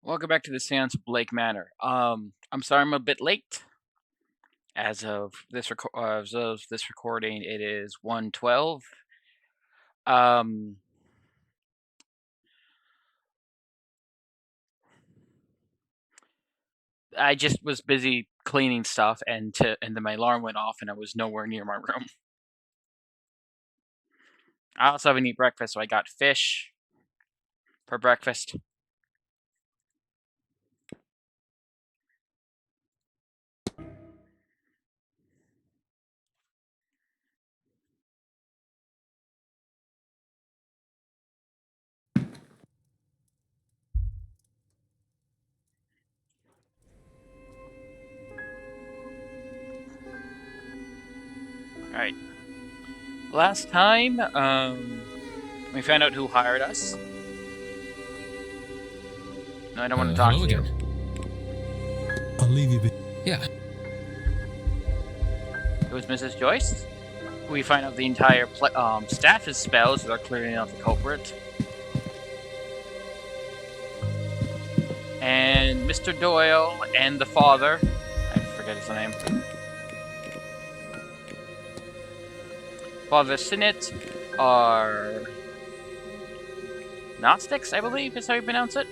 Welcome back to the Séance of Blake Manor. I'm sorry I'm a bit late. As of this recording, it is 1:12. Um, I just was busy cleaning stuff, and then my alarm went off, and I was nowhere near my room. I also haven't eaten breakfast, so I got fish for breakfast. All right. Last time, we found out who hired us. No, I don't want to talk Hello to you. again. I'll leave you be. Yeah. It was Mrs. Joyce. We find out the entire staff is spells, so they're clearing out the culprit. And Mr. Doyle and the father, I forget his name, Father Sinnott, are Gnostics, I believe is how you pronounce it.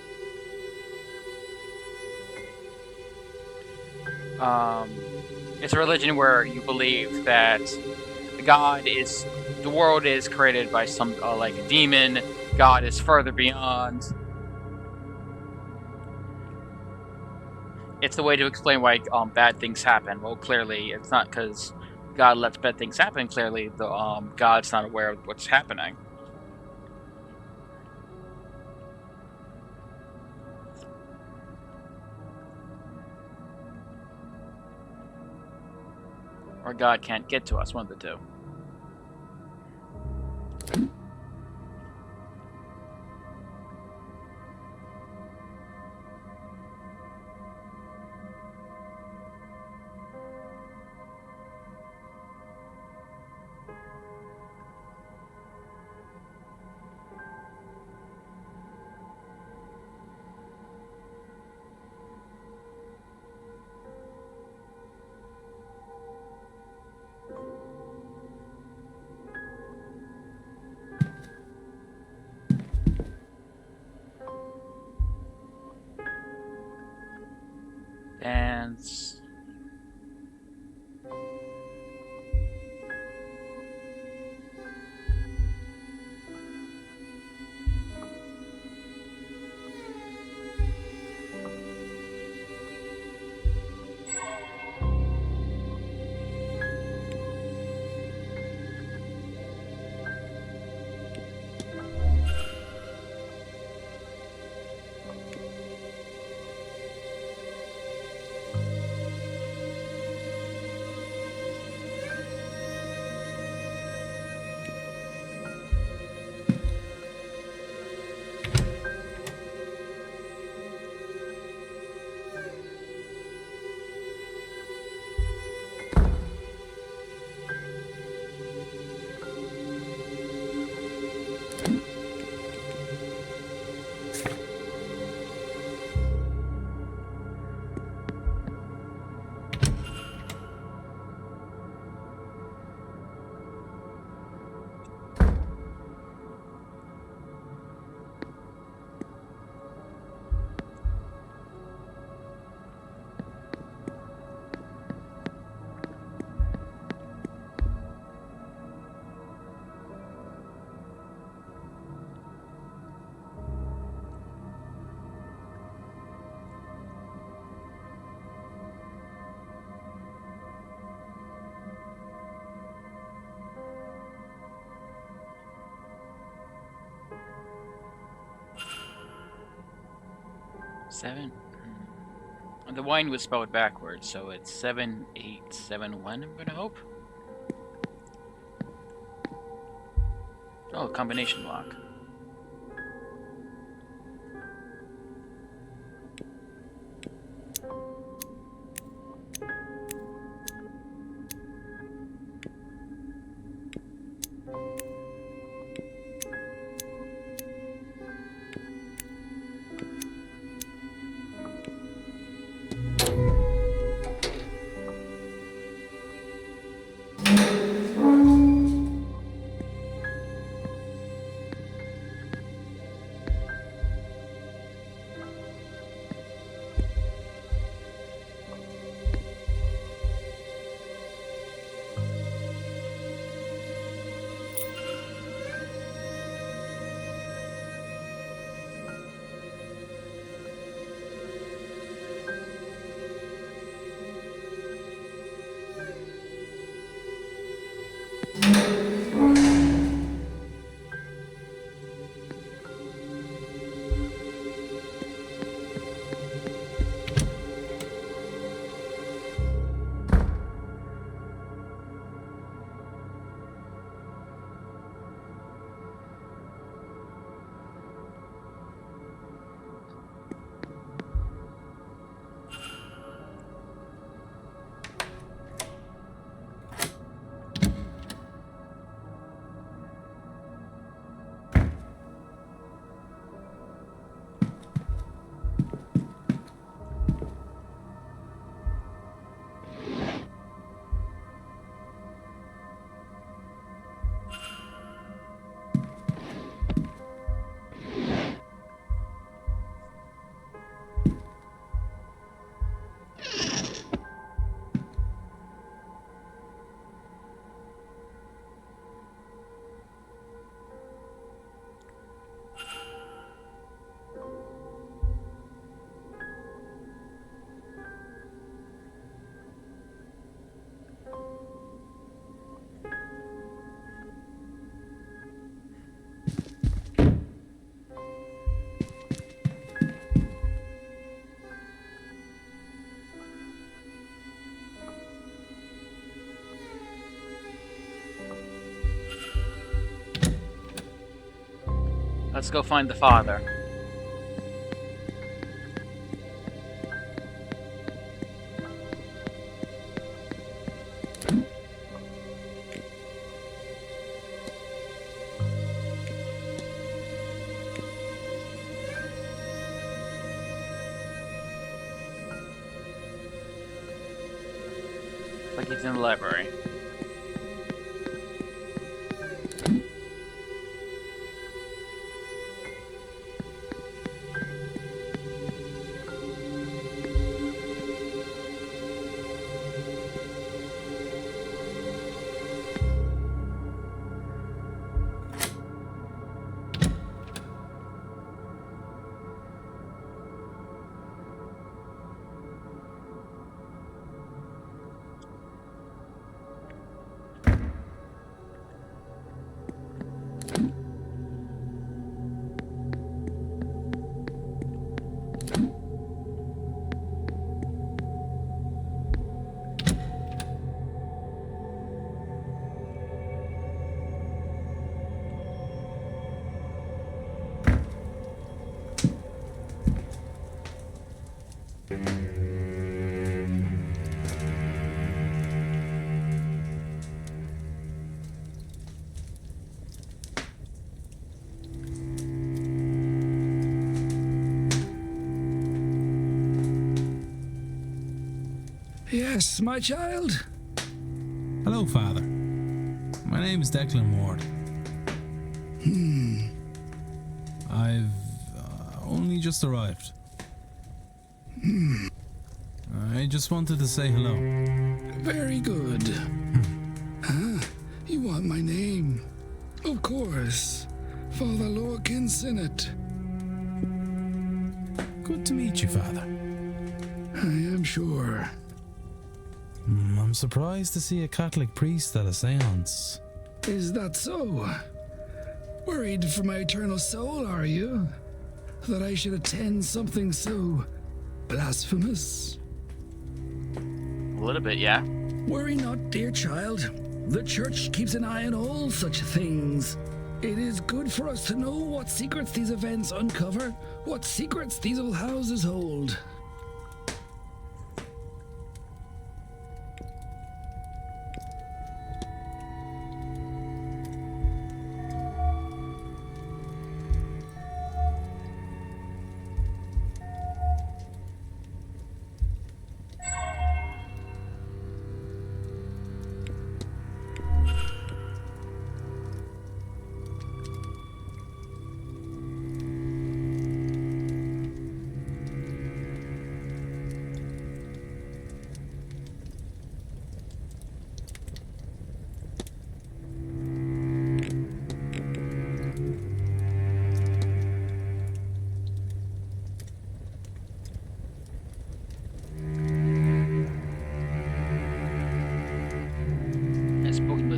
It's a religion where you believe that the world is created by some, like a demon, God is further beyond. It's the way to explain why bad things happen. Well, clearly, it's not because God lets bad things happen. Clearly, God's not aware of what's happening. Or God can't get to us, one of the two. Dance. Seven. The wine was spelled backwards, so it's 7871. I'm gonna hope. Oh, combination lock. Let's go find the father. Like he's in the library. Yes, my child? Hello, Father. My name is Declan Ward. I've only just arrived. I just wanted to say hello. Very good. You want my name? Of course. Father Lorcan Sinnott. Good to meet you, Father. I am sure. I'm surprised to see a Catholic priest at a séance. Is that so? Worried for my eternal soul, are you? That I should attend something so blasphemous? A little bit, yeah. Worry not, dear child. The church keeps an eye on all such things. It is good for us to know what secrets these events uncover, what secrets these old houses hold.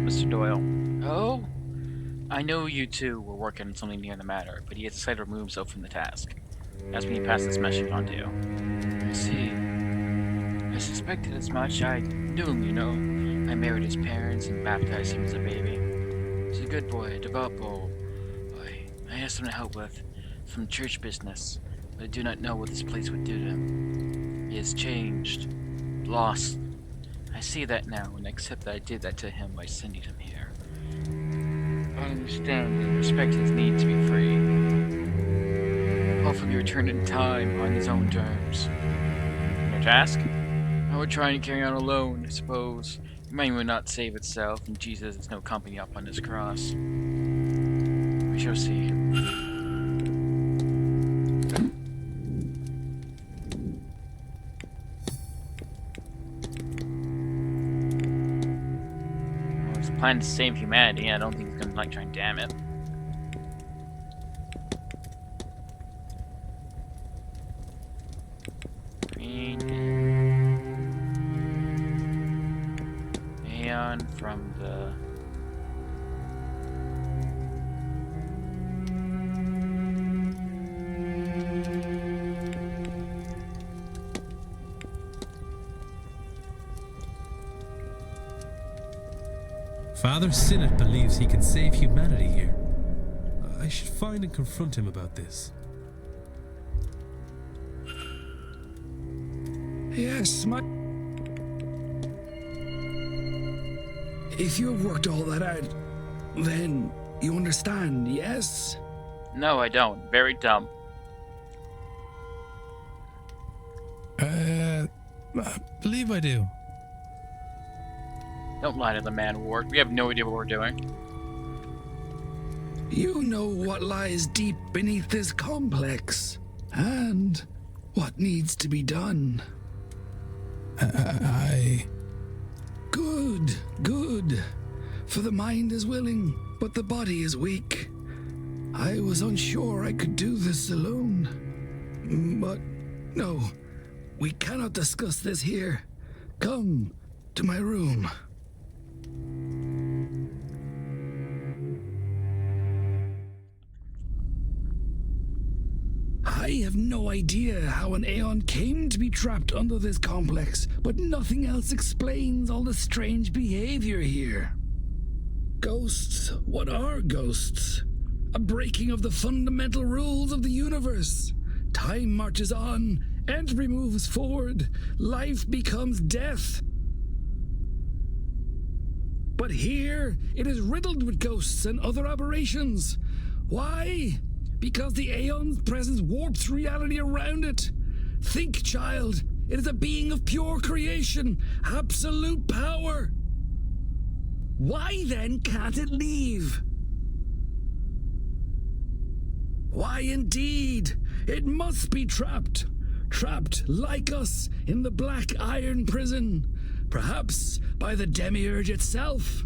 Mr. Doyle. Oh? I know you two were working on something near the matter, but he has decided to remove himself from the task. That's when he passed this message on to you. I see. I suspected as much. I knew him, you know. I married his parents and baptized him as a baby. He's a good boy, a devout boy. I asked him to help with some church business, but I do not know what this place would do to him. He has changed, lost. I see that now and accept that I did that to him by sending him here. I understand and respect his need to be free. Hopefully return in time on his own terms. Your task? I would try and carry on alone, I suppose. Your money would not save itself, and Jesus is no company up on his cross. We shall see. Plan to save humanity. I don't think he's gonna try and damn it. Aeon from the Father Sinnott believes he can save humanity here. I should find and confront him about this. Yes, my... If you have worked all that out, then you understand, yes? No, I don't. Very dumb. I believe I do. Don't lie to the man, Ward. We have no idea what we're doing. You know what lies deep beneath this complex, and what needs to be done. Good, good. For the mind is willing, but the body is weak. I was unsure I could do this alone. But no, we cannot discuss this here. Come to my room. I have no idea how an Aeon came to be trapped under this complex, but nothing else explains all the strange behavior here. Ghosts? What are ghosts? A breaking of the fundamental rules of the universe. Time marches on, entropy moves forward, life becomes death. But here, it is riddled with ghosts and other aberrations. Why? Because the Aeon's presence warps reality around it. Think, child. It is a being of pure creation, absolute power. Why then can't it leave? Why indeed? It must be trapped. Trapped, like us, in the black iron prison. Perhaps by the demiurge itself.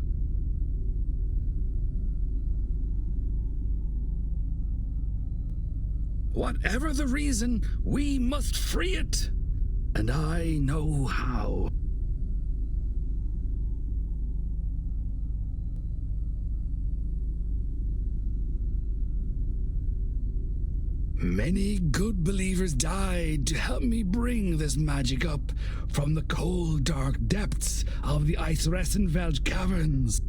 Whatever the reason, we must free it. And I know how. Many good believers died to help me bring this magic up from the cold, dark depths of the Eisressenwelt caverns.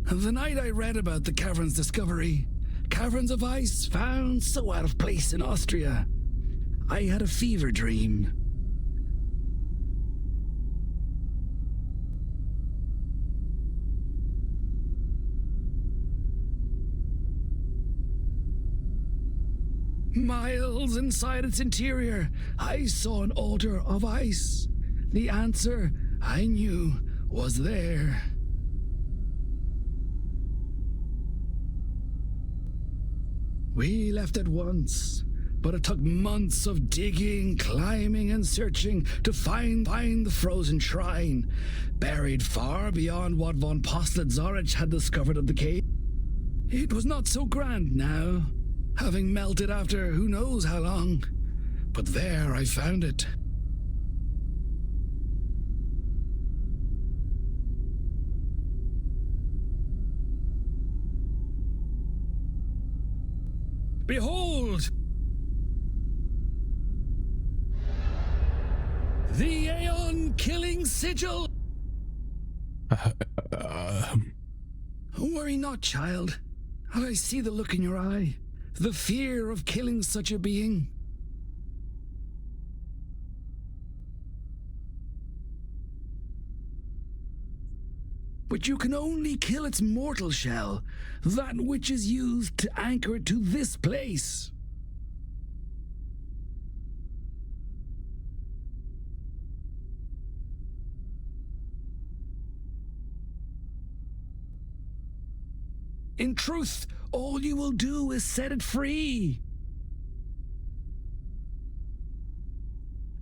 The night I read about the caverns' discovery, caverns of ice found so out of place in Austria, I had a fever dream. Miles inside its interior, I saw an altar of ice. The answer, I knew, was there. We left at once, but it took months of digging, climbing, and searching to find the frozen shrine, buried far beyond what von Postled-Zorich had discovered of the cave. It was not so grand now, having melted after who knows how long, but there I found it. Behold! The Aeon Killing Sigil! Worry not, child. I see the look in your eye. The fear of killing such a being. But you can only kill its mortal shell, that which is used to anchor it to this place. In truth, all you will do is set it free.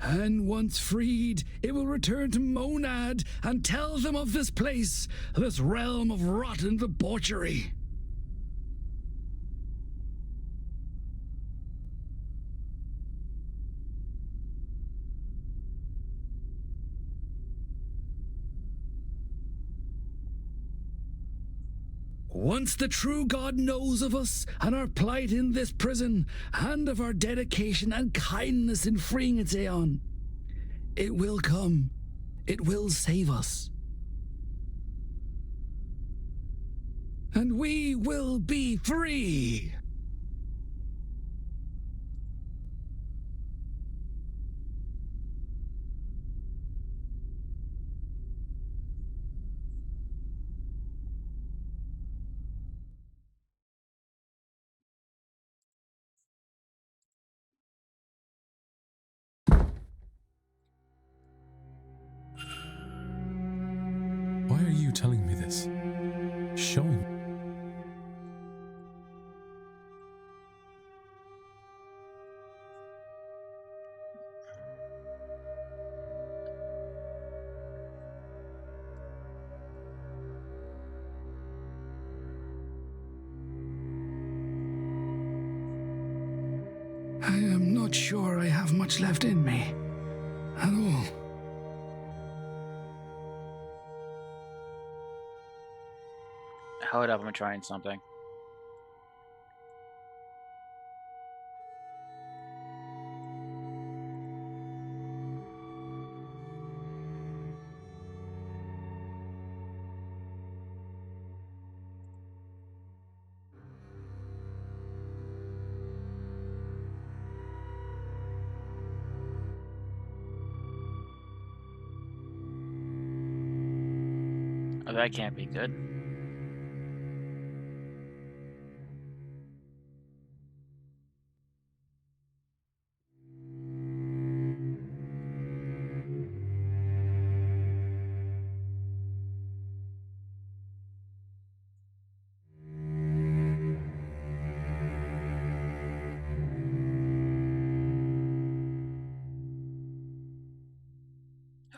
And once freed, it will return to Monad and tell them of this place, this realm of rotten debauchery. Once the true God knows of us and our plight in this prison, and of our dedication and kindness in freeing its Aeon, it will come. It will save us. and we will be free. Why are you telling me this? Showing me. I am not sure I have much left in me at all. Hold up, I'm trying something. Oh, that can't be good.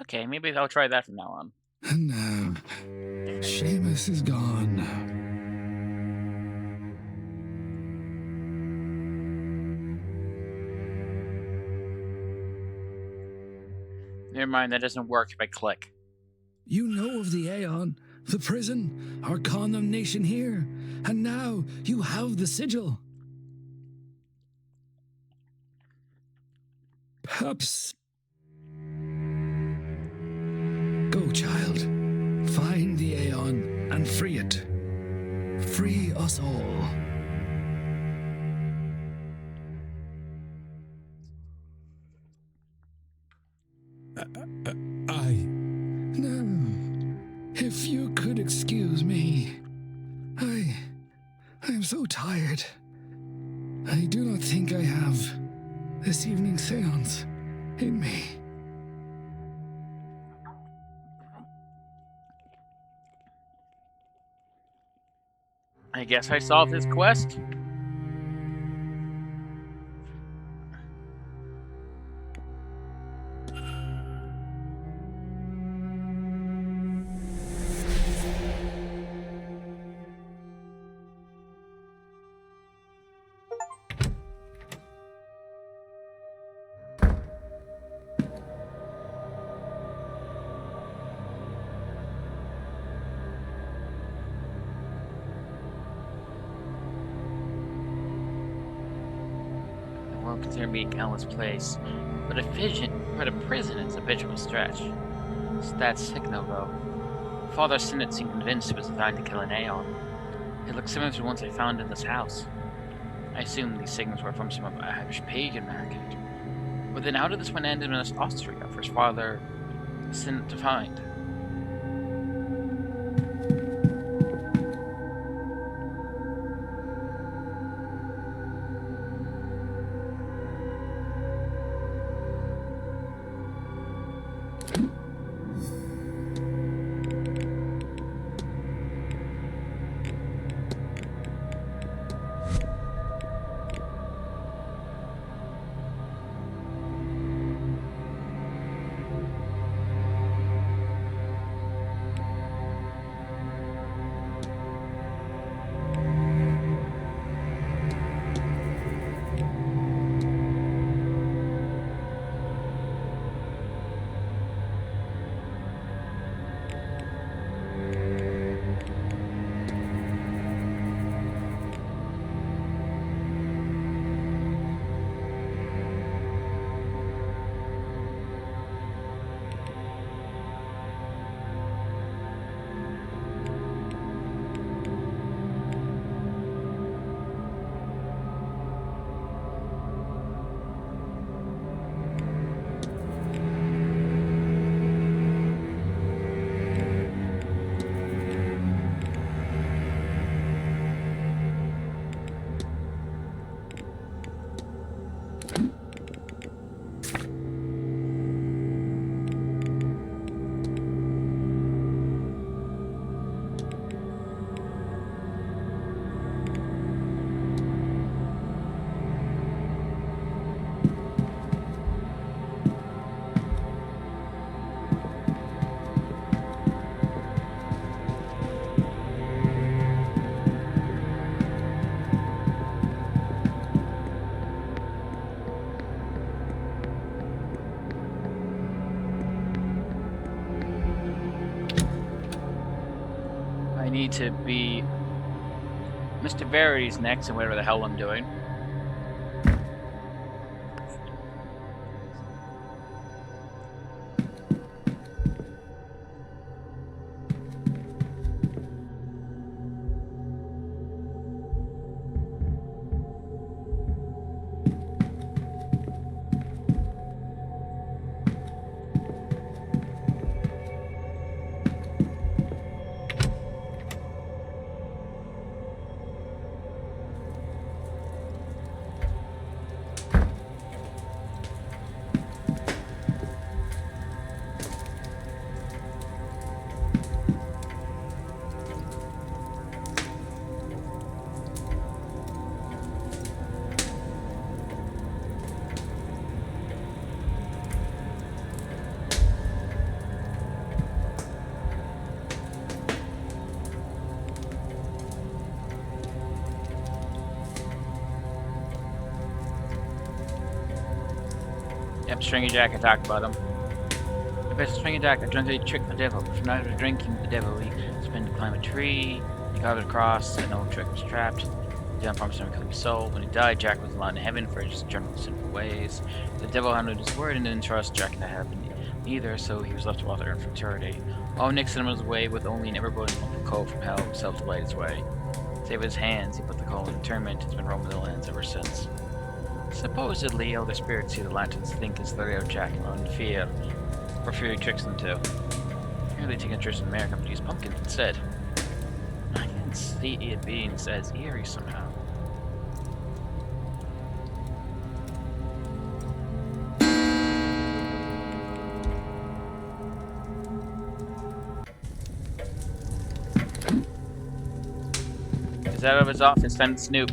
Okay, maybe I'll try that from now on. And now, Seamus is gone. Never mind, that doesn't work if I click. You know of the Aeon, the prison, our condemnation here, and now you have the sigil. Perhaps. Go, child. Find the Aeon and free it. Free us all. Now, if you could excuse me. I am so tired. I do not think I have this evening's seance in me. I guess I solved this quest. Consider me a countless place, but a prison is a bit of a stretch. So that's sick no go. Father Sinnott seemed convinced it was designed to kill an Aeon. It looks similar to the ones I found in this house. I assume these signals were from some Irish pagan market. But then how did this one end in Austria for his father Sinnott to find? to be Mr. Verity's next and whatever the hell I'm doing. Yep, Stringy Jack, I talked about him. The best Stringy Jack, I drunk tricked the devil. From night of drinking the devil, he spent to climb a tree, he got across, and no trick was trapped. The devil promised him to kill his soul. When he died, Jack was allowed in heaven for his general sinful ways. The devil honored his word and didn't trust Jack to heaven either, so he was left to walter in futurity. Oh, Nixon was away with only an ever-burning lump of coal from hell himself to light his way. Save his hands, he put the coal in interment, it's been roaming the lands ever since. Supposedly, elder spirits see the lanterns think it's the real Jack alone in fear, or fear he tricks them to. Here they take interest in America but use pumpkins instead. I can see it being as eerie somehow. He's out of his office, time to snoop.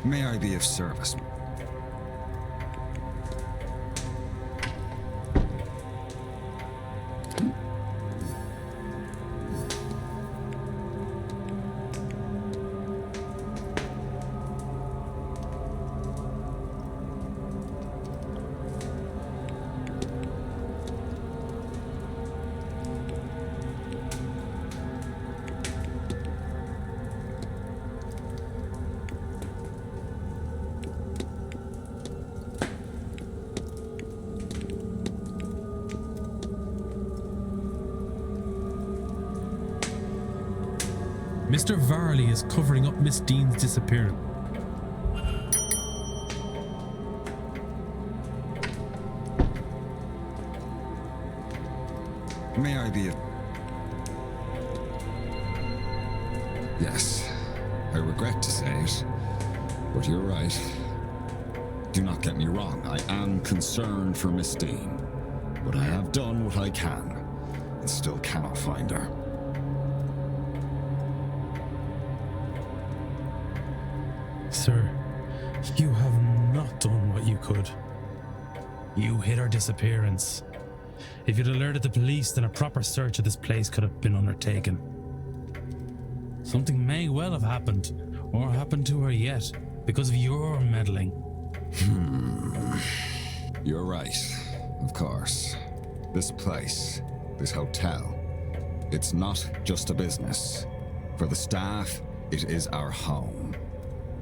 May I be of service? Mr. Varley is covering up Miss Dean's disappearance. May I be... Yes, I regret to say it, but you're right. Do not get me wrong, I am concerned for Miss Dean, but I have done what I can, and still cannot find her. Sir, you have not done what you could. You hid her disappearance. If you'd alerted the police, then a proper search of this place could have been undertaken. Something may well have happened, or happened to her yet, because of your meddling. You're right, of course. This place, this hotel, it's not just a business. For the staff, it is our home.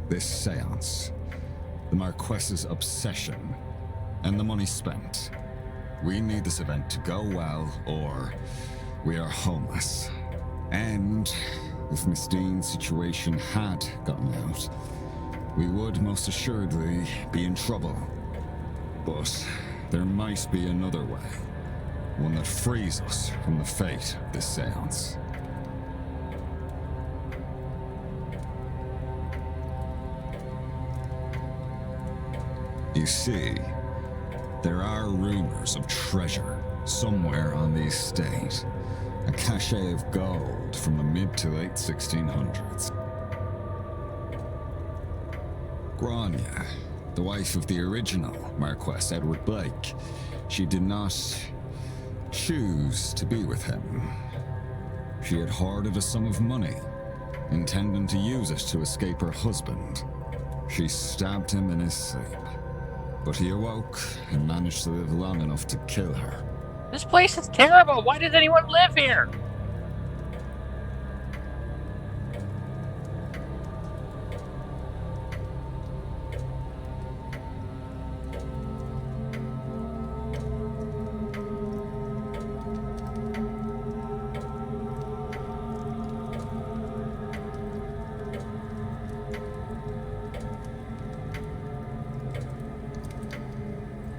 This seance, the Marquess's obsession, and the money spent. We need this event to go well, or we are homeless. And if Miss Dean's situation had gotten out, we would most assuredly be in trouble. But there might be another way, one that frees us from the fate of this seance. You see, there are rumors of treasure somewhere on the estate. A cache of gold from the mid to late 1600s. Grania, the wife of the original Marquess Edward Blake, she did not choose to be with him. She had hoarded a sum of money, intending to use it to escape her husband. She stabbed him in his sleep, but he awoke and managed to live long enough to kill her. This place is terrible. Why does anyone live here?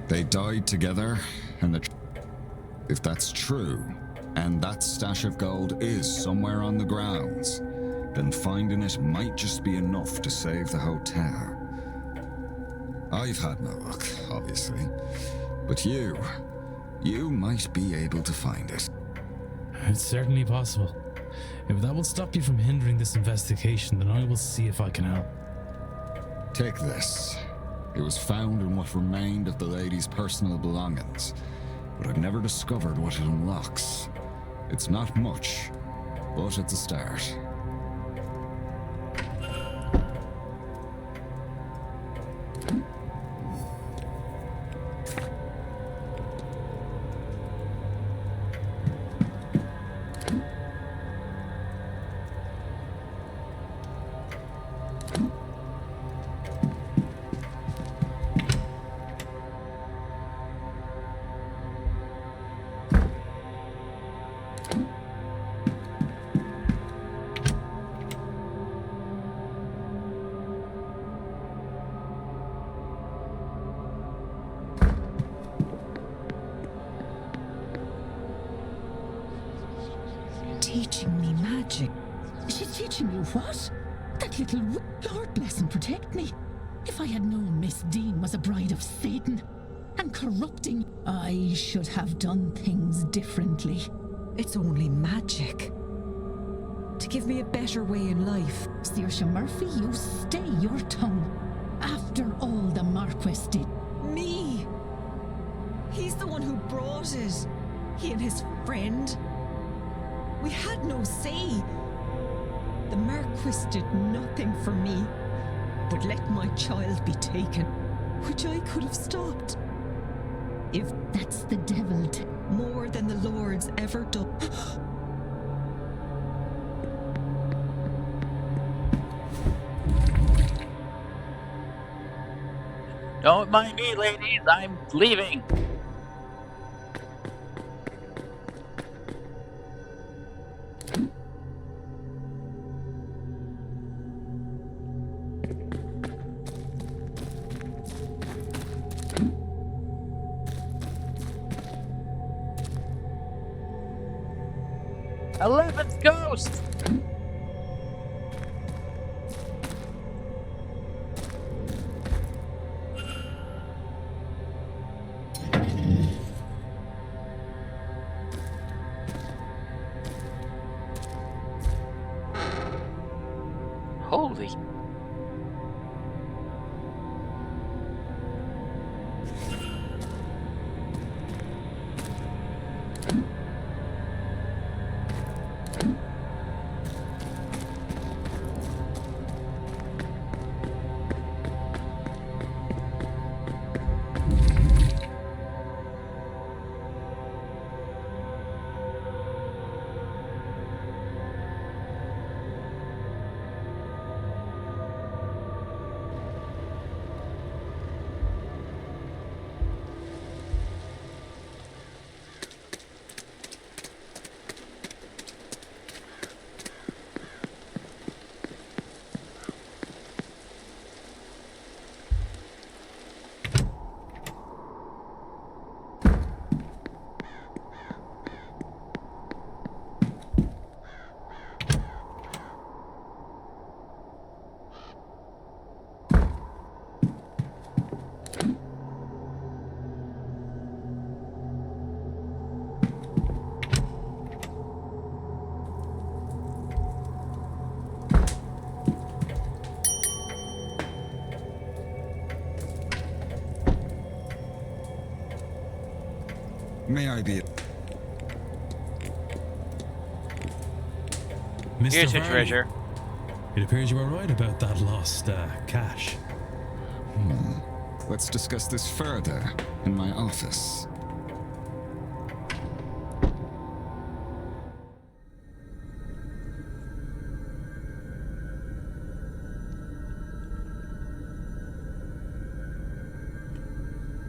They died together, and if that's true, and that stash of gold is somewhere on the grounds, then finding it might just be enough to save the hotel. I've had no luck, obviously, but you might be able to find it. It's certainly possible. If that will stop you from hindering this investigation, then I will see if I can help. Take this. It was found in what remained of the lady's personal belongings, but I've never discovered what it unlocks. It's not much, but it's a start. Teaching me magic. She's teaching you what? That little Lord bless and protect me. If I had known Miss Dean was a bride of Satan and corrupting, I should have done things differently. It's only magic. To give me a better way in life. Saoirse Murphy, you stay your tongue. After all the Marquess did. Me! He's the one who brought it. He and his friend. We had no say. The Marquis did nothing for me, but let my child be taken, which I could have stopped. If That's the devil. more than the Lord's ever done. Don't mind me, ladies. I'm leaving. 11th ghost! Holy. May I be... Mr. Here's your Varley, treasure. It appears you were right about that lost cash. Let's discuss this further in my office.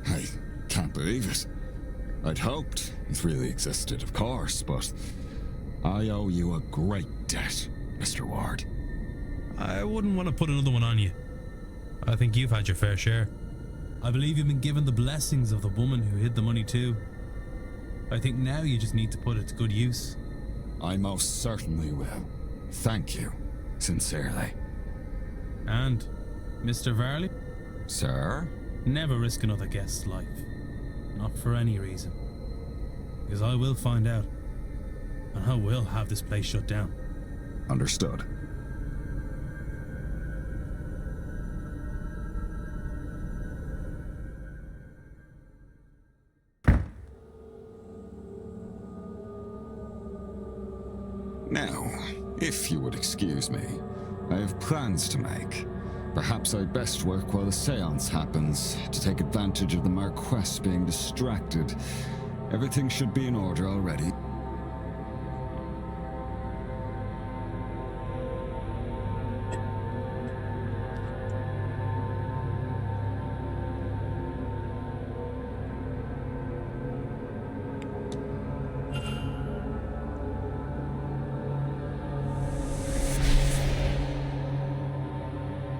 I can't believe it. I'd hoped it really existed, of course, but I owe you a great debt, Mr. Ward. I wouldn't want to put another one on you. I think you've had your fair share. I believe you've been given the blessings of the woman who hid the money too. I think now you just need to put it to good use. I most certainly will. Thank you, sincerely. And, Mr. Varley, Sir? never risk another guest's life. Not for any reason. Because I will find out. And I will have this place shut down. Understood. Now, if you would excuse me, I have plans to make. Perhaps I'd best work while the seance happens, to take advantage of the Marquess being distracted. Everything should be in order already.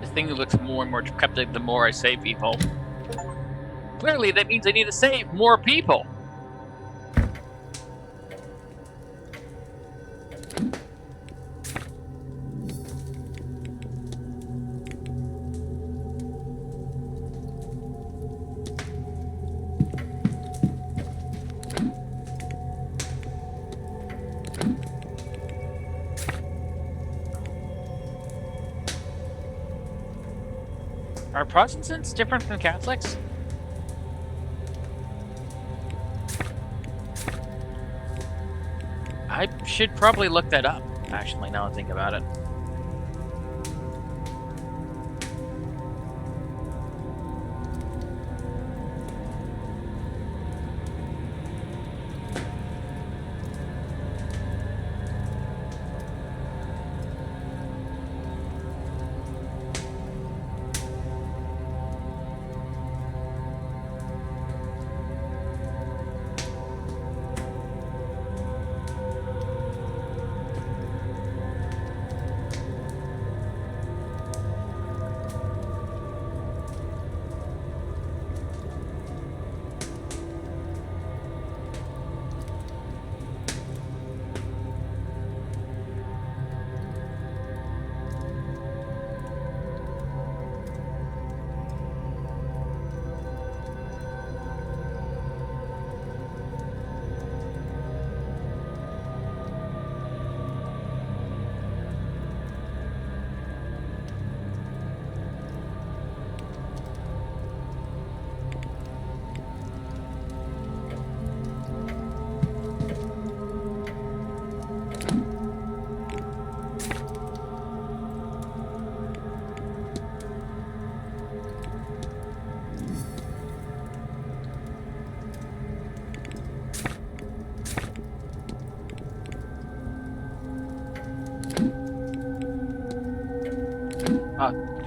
This thing looks more and more decrepit the more I save people. Clearly, that means I need to save more people. Are Protestants different from Catholics? I should probably look that up, actually, now I think about it.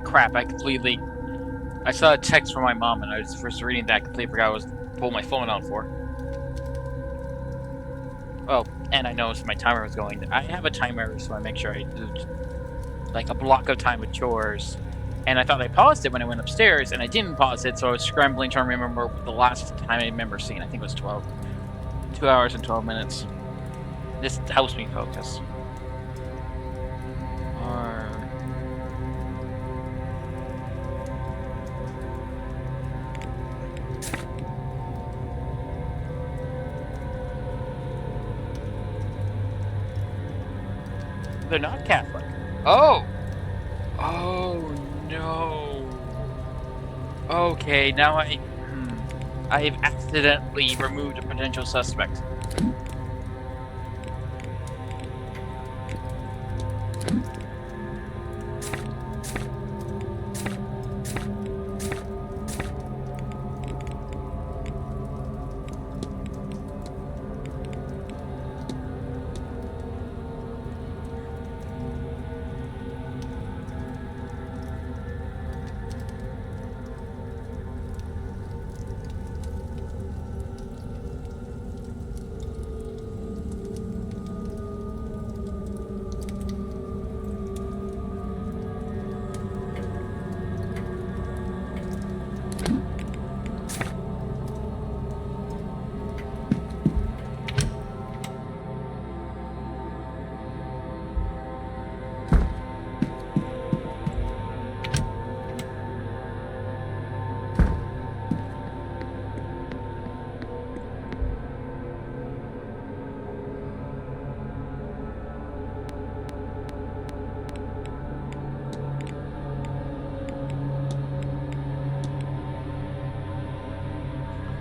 Crap, I saw a text from my mom and I was first reading that, completely forgot I was pulling my phone out for. Oh, and I noticed my timer was going. I have a timer, so I make sure I do like a block of time with chores. And I thought I paused it when I went upstairs, and I didn't pause it, so I was scrambling trying to remember the last time I remember seeing. I think it was 2 hours and 12 minutes. This helps me focus. Or... They're not Catholic. Oh! Oh, no. Okay, now I've accidentally removed a potential suspect.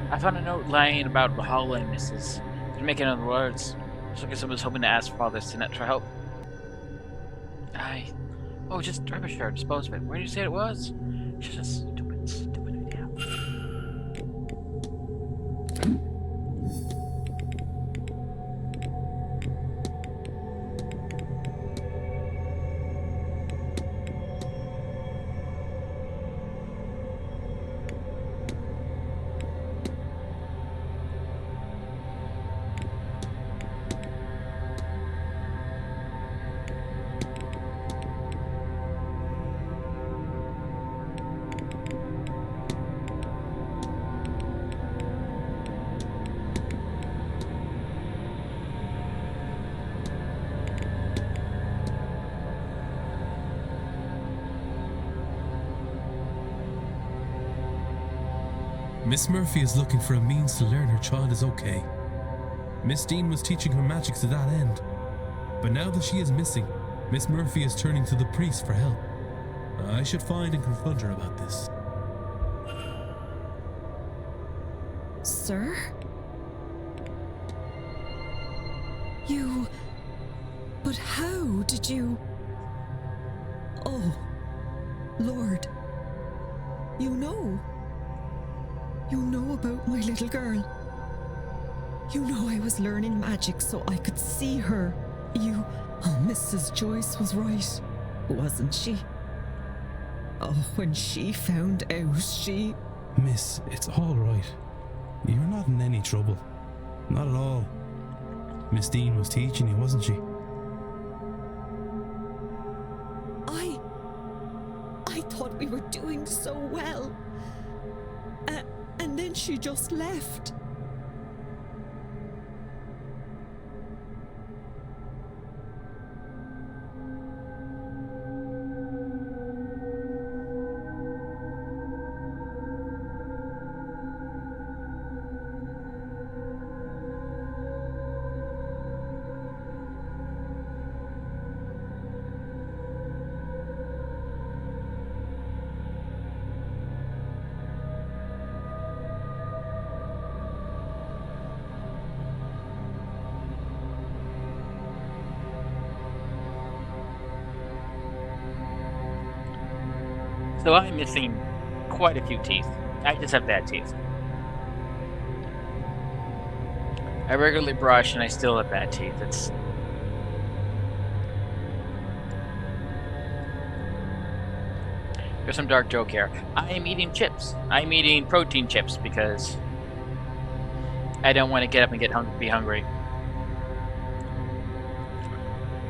I found a note lying about the hallway, Mrs. Didn't make any other words. Just like someone was hoping to ask Father Sinet for help. Oh, just rubbish her, dispose of it. Where did you say it was? It's just a stupid idea. Miss Murphy is looking for a means to learn her child is okay. Miss Dean was teaching her magic to that end. But now that she is missing, Miss Murphy is turning to the priest for help. I should find and confront her about this. Sir? But how did you... Oh, Lord. You know about my little girl. You know I was learning magic so I could see her. Mrs. Joyce was right, wasn't she? Oh, when she found out, she... Miss, it's all right. You're not in any trouble. Not at all. Miss Dean was teaching you, wasn't she? I thought we were doing so well. And then she just left. So I'm missing quite a few teeth. I just have bad teeth. I regularly brush and I still have bad teeth. It's... There's some dark joke here. I am eating chips. I'm eating protein chips because I don't want to get up and be hungry.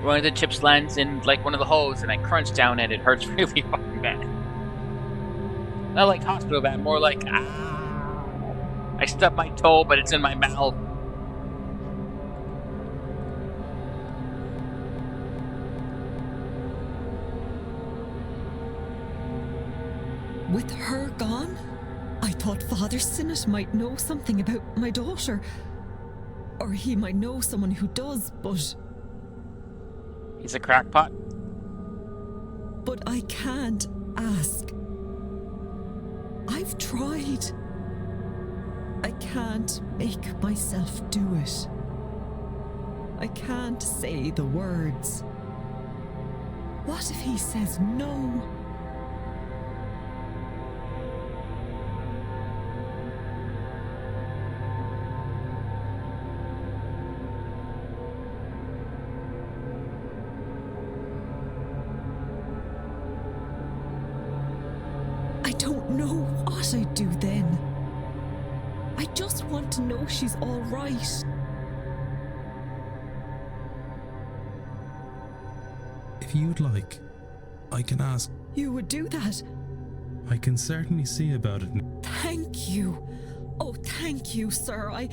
One of the chips lands in like one of the holes, and I crunch down, and it hurts really fucking bad. Not like hospital bad, more like I stubbed my toe, but it's in my mouth. With her gone, I thought Father Sinnott might know something about my daughter. Or he might know someone who does, but He's a crackpot. I can't ask. I've tried. I can't make myself do it. I can't say the words. What if he says no? I don't know what I'd do then. I just want to know she's all right. If you'd like, I can ask. You would do that? I can certainly see about it. Thank you. Oh, thank you, sir.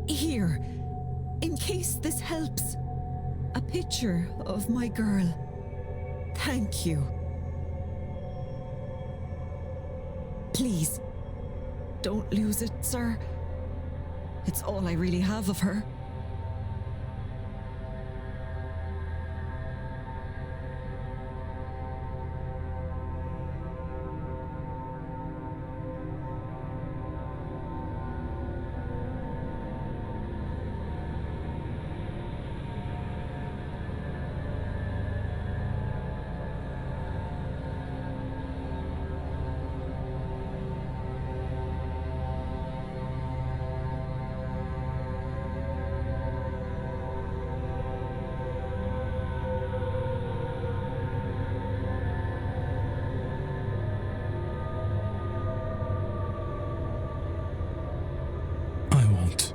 Here, in case this helps, a picture of my girl. Thank you. Please, don't lose it, sir. It's all I really have of her. I won't.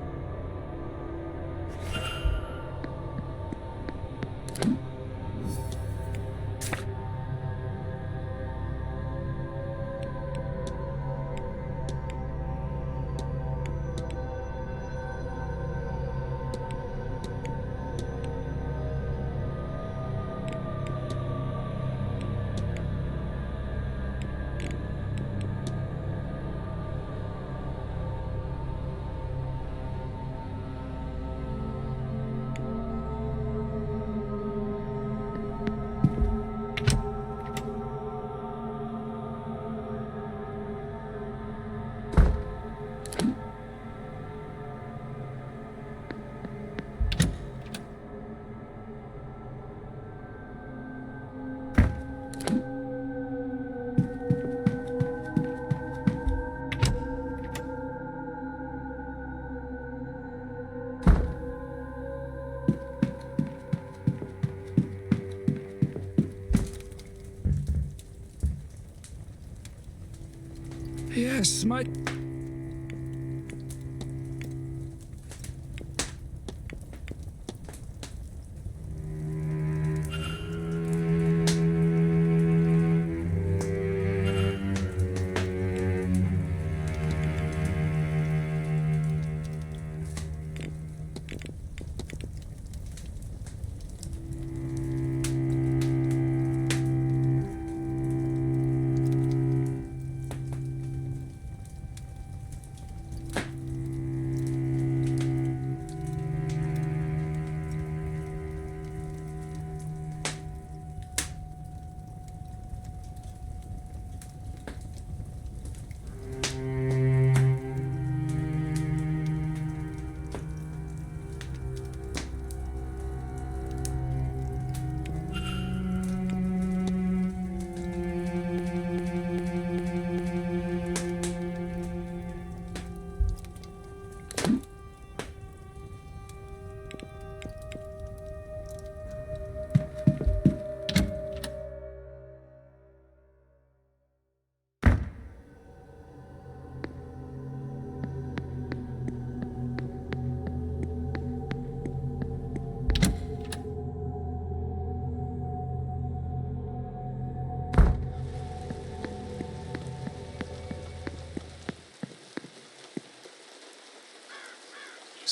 Yes, my...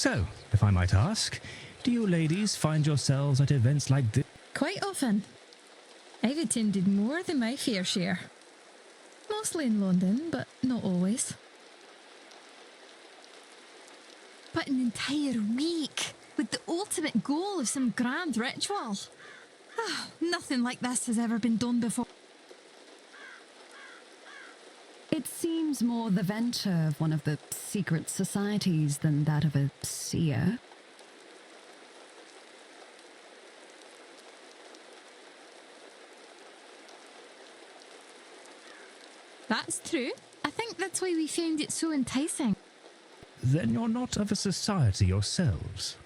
So, if I might ask, do you ladies find yourselves at events like this? Quite often. I've attended more than my fair share. Mostly in London, but not always. But an entire week, with the ultimate goal of some grand ritual. Nothing like this has ever been done before. It seems more the venture of one of the secret societies than that of a seer. That's true. I think that's why we found it so enticing. Then you're not of a society yourselves.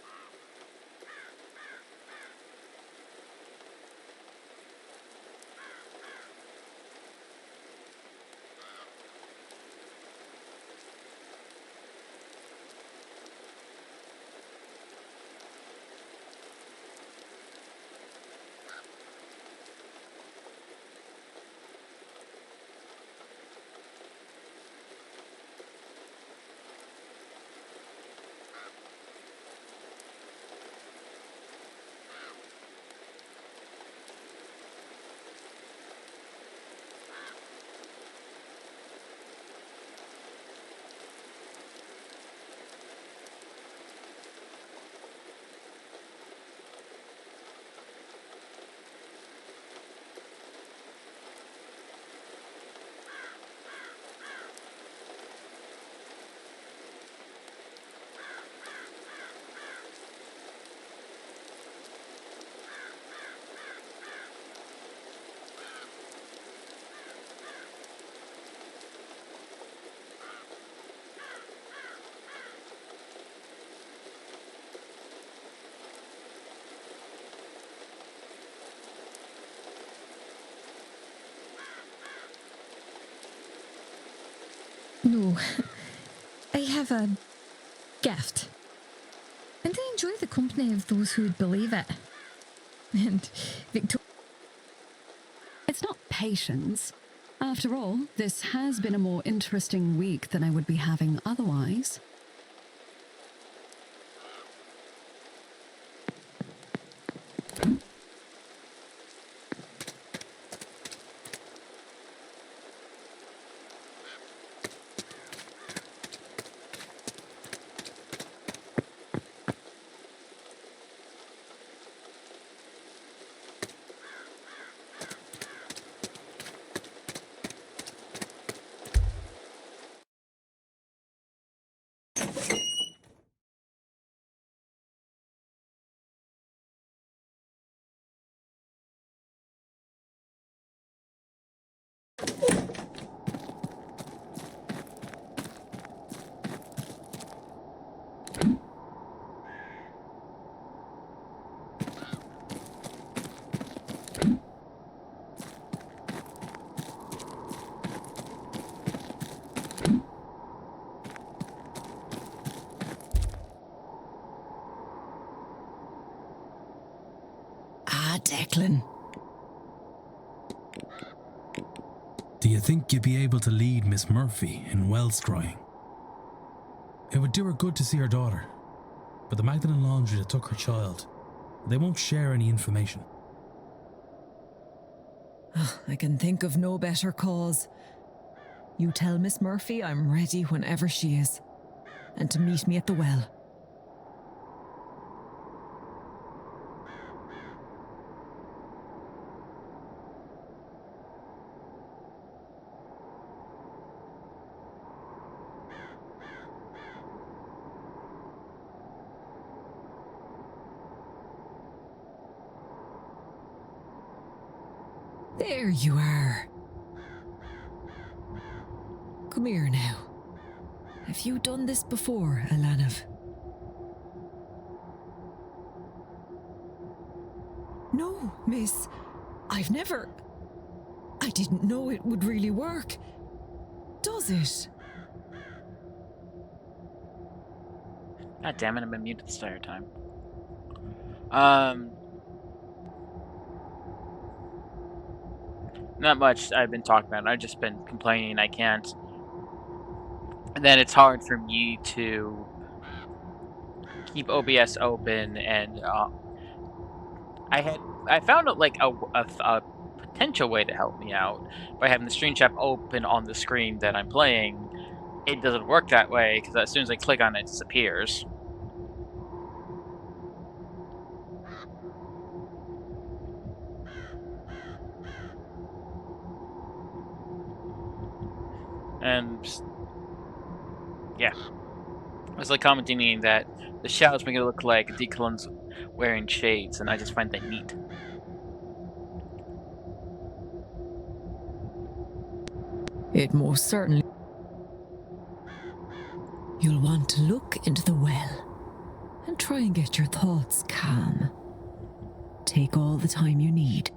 No, I have a gift. And I enjoy the company of those who would believe it. And It's not patience. After all, this has been a more interesting week than I would be having otherwise. Declan. Do you think you'd be able to lead Miss Murphy in well scrying? It would do her good to see her daughter, but the Magdalen Laundry that took her child, they won't share any information. I can think of no better cause. You tell Miss Murphy I'm ready whenever she is, and to meet me at the well. There you are. Come here now. Have you done this before, Alanov? No, miss. I've never... I didn't know it would really work. Does it? God damn it, I've been muted this entire time. Not much I've been talking about. I've just been complaining I can't. And then it's hard for me to keep OBS open, and I found out like a potential way to help me out by having the screen cap open on the screen that I'm playing. It doesn't work that way because as soon as I click on it, it disappears. And yeah, I was like commenting that the shadows make it look like Declan's wearing shades, and I just find that neat. It most certainly. You'll want to look into the well and try and get your thoughts calm. Take all the time you need.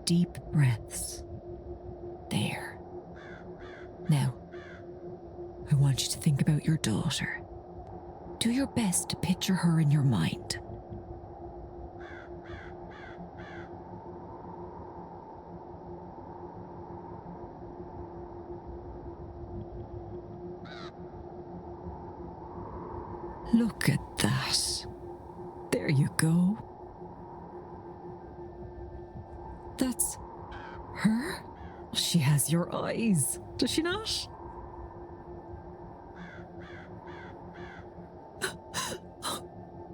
Deep breaths. There. Now, I want you to think about your daughter. Do your best to picture her in your mind. Look at that. There you go. That's her? She has your eyes, does she not?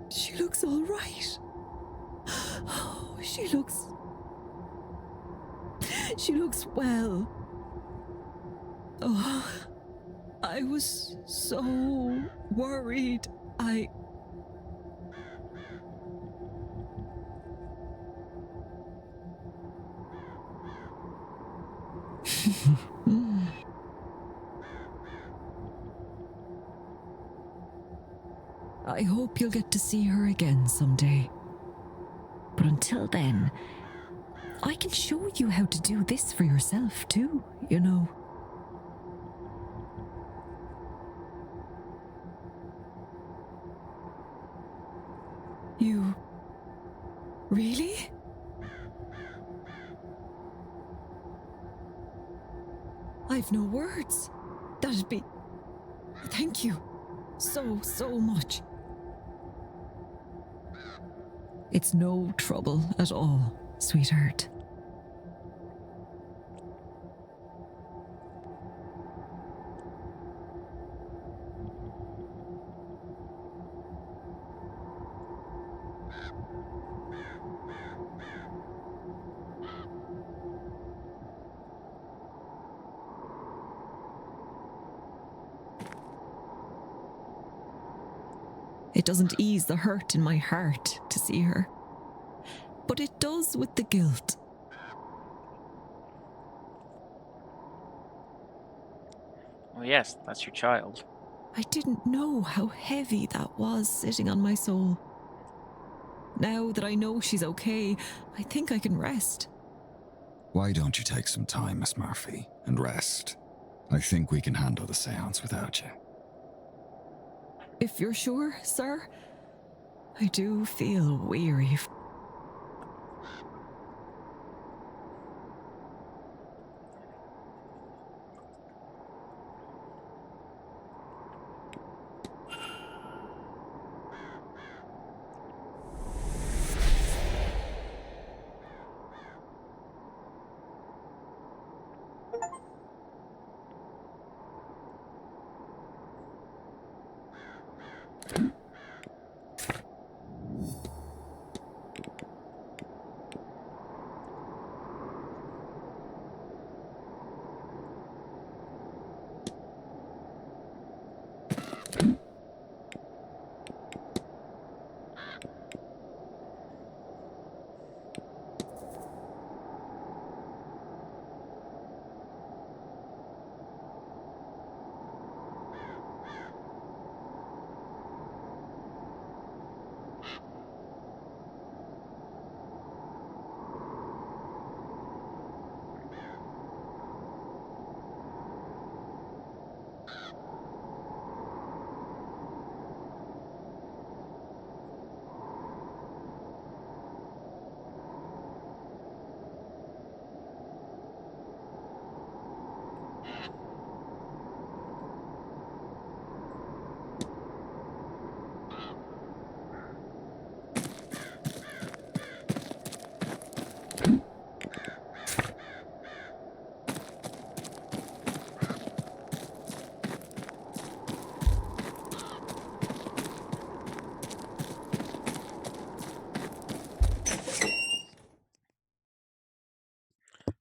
She looks all right. Oh, she looks well. Oh, I was so worried. I hope you'll get to see her again someday. But until then, I can show you how to do this for yourself too, you know. You... really? I've no words. That'd be... Thank you. So much. It's no trouble at all, sweetheart. It doesn't ease the hurt in my heart to see her, but it does with the guilt. Well, yes, that's your child. I didn't know how heavy that was sitting on my soul. Now that I know she's okay, I think I can rest. Why don't you take some time, Miss Murphy, and rest? I think we can handle the seance without you. If you're sure, sir, I do feel weary.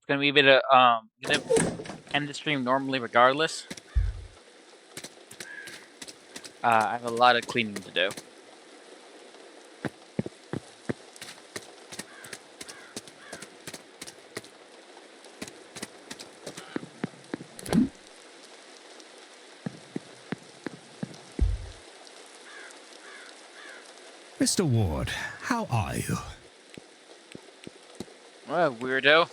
Gonna be a bit of gonna end the stream normally regardless. I have a lot of cleaning to do. Mr. Ward, how are you? Well, weirdo.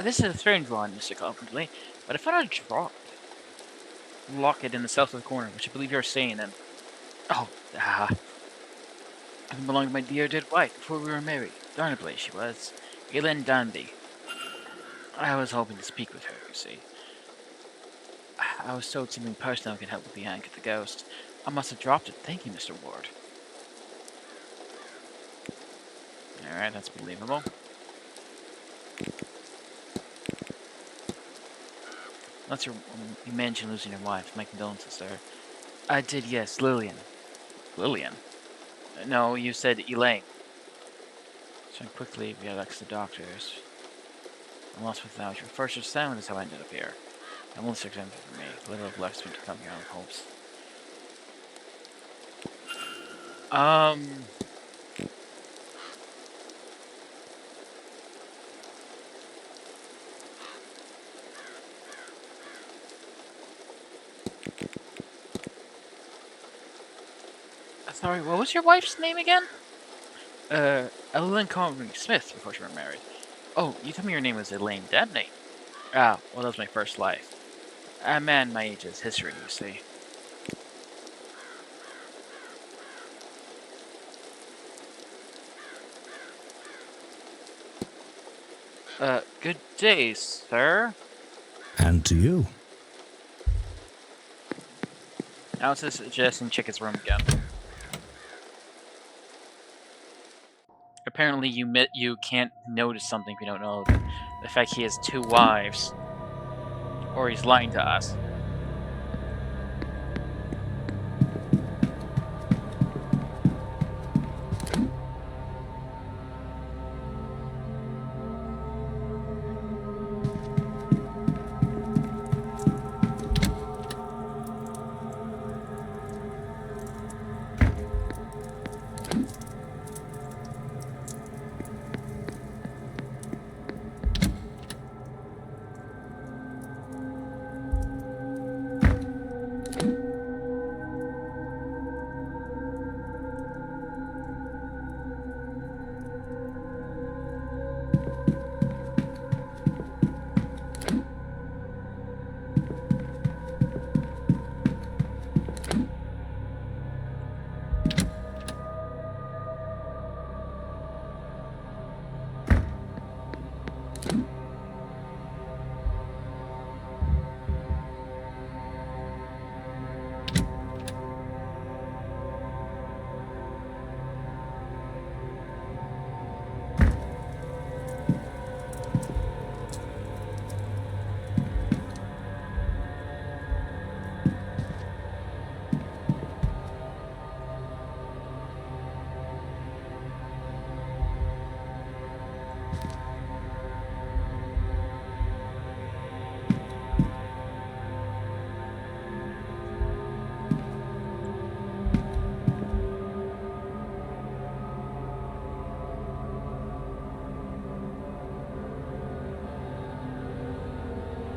This is a strange one, Mr. Carpentry, but I found a drop. Locket in the southwest corner, which I believe you're staying in. Oh, it belonged to my dear dead wife before we were married. Darn a place she was. Ellen Danby. I was hoping to speak with her, you see. I was told something personal could help with the Hank at the ghost. I must have dropped it. Thank you, Mr. Ward. Alright, that's believable. Unless you mentioned losing your wife. My condolences, sir. I did, yes. Lillian. Lillian? No, you said Elaine. So quickly, we have access to doctors. I'm lost without you. First or sound is how I ended up here. I'm almost exempted for me. The little of life's been to come here with hopes. Sorry, what was your wife's name again? Ellen Convery Smith before she were married. Oh, you told me your name was Elaine Dabney. Ah, well, that was my first life. A man my age is history, you see. Good day, sir. And to you. Now it's suggesting check his room again. Apparently, you can't notice something if you don't know the fact he has 2 wives, or he's lying to us.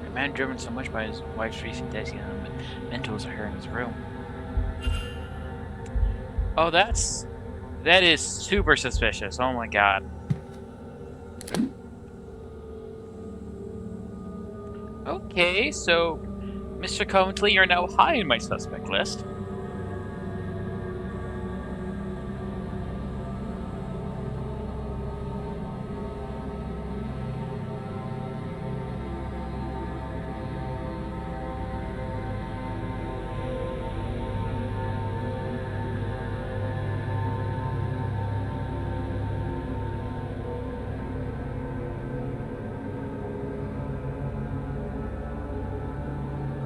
A man driven so much by his wife's recent dating and mentals are here in his room. Oh, that is super suspicious. Oh my god. Okay, so Mr. Coventry, you're now high in my suspect list.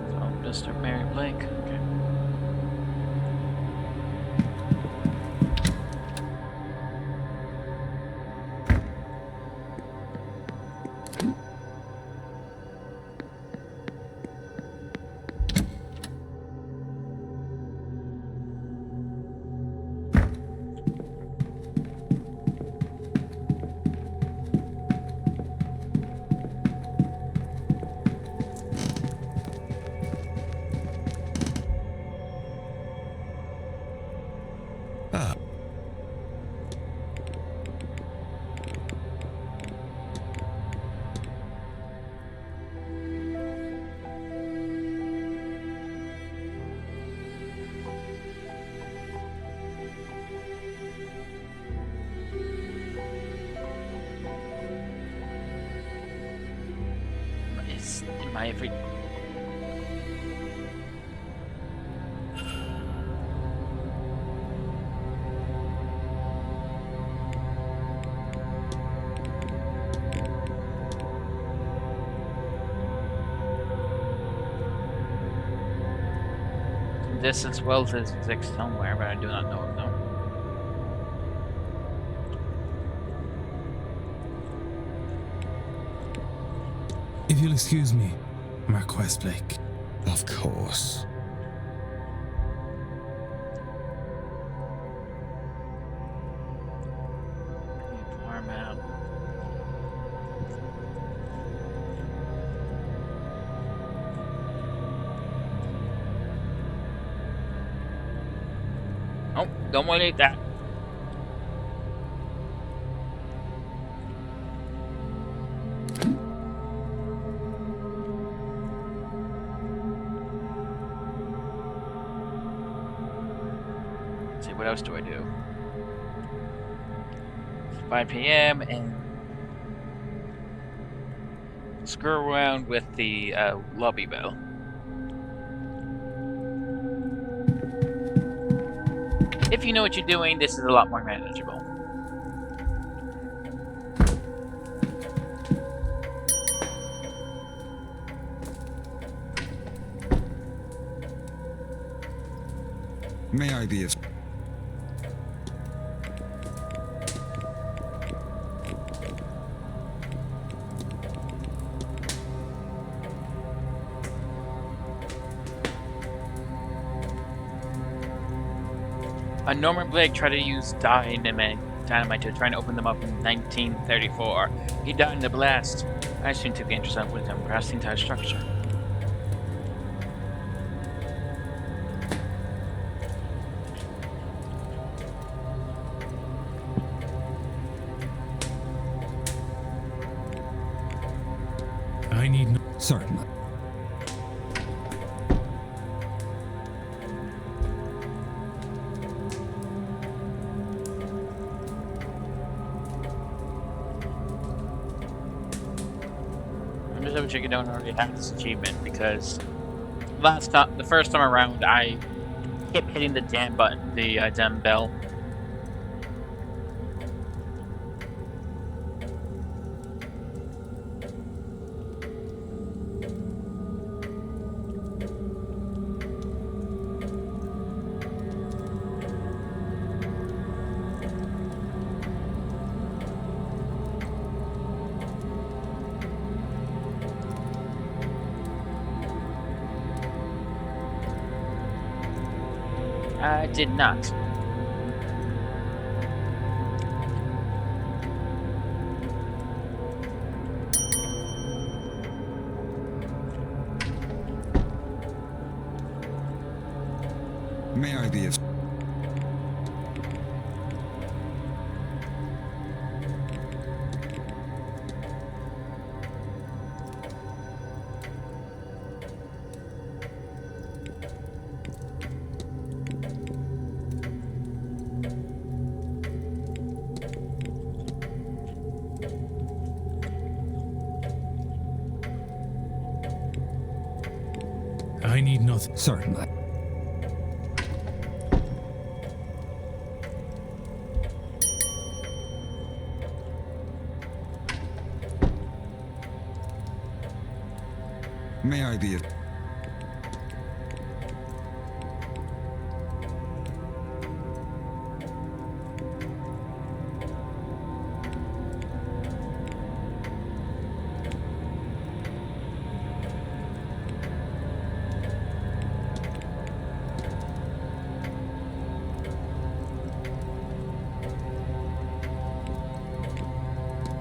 So, Mr. Mary Blake. Okay. Every... This as well as exists somewhere, but I do not know of them. If you'll excuse me, Marquess Blake. Of course. Poor man. Oh, don't want to eat that. Let's see, what else do I do? It's 5 p.m. and screw around with the lobby bell. If you know what you're doing, this is a lot more manageable. May I be of... Norman Blake tried to use dynamite to try and open them up in 1934. He died in the blast. I soon took interest in wisdom, grasp the entire structure. I need no... Certainly. I'm just hoping you don't already have this achievement because the first time around, I kept hitting the damn button, the damn bell. I did not. May I be of... I need nothing. Certainly. May I be of...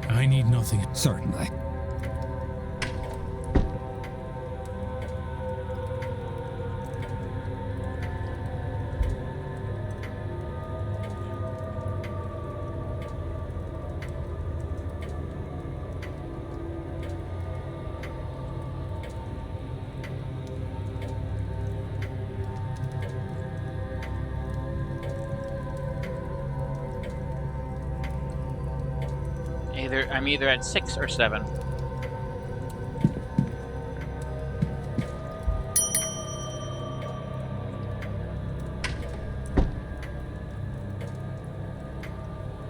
I need nothing. Certainly. I'm either at 6 or 7.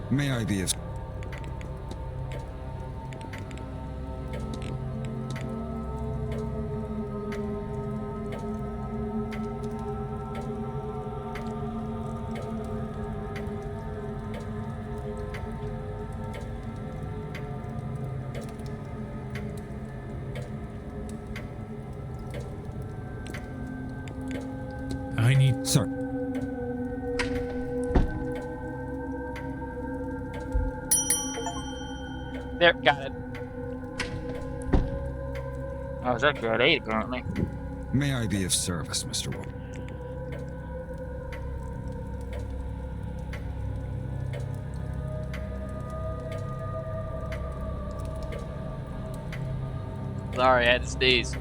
May I be of... I need. Sir. There, got it. Oh, it's actually at 8, apparently. May I be of service, Mr. Wolf? Sorry, I had to sneeze.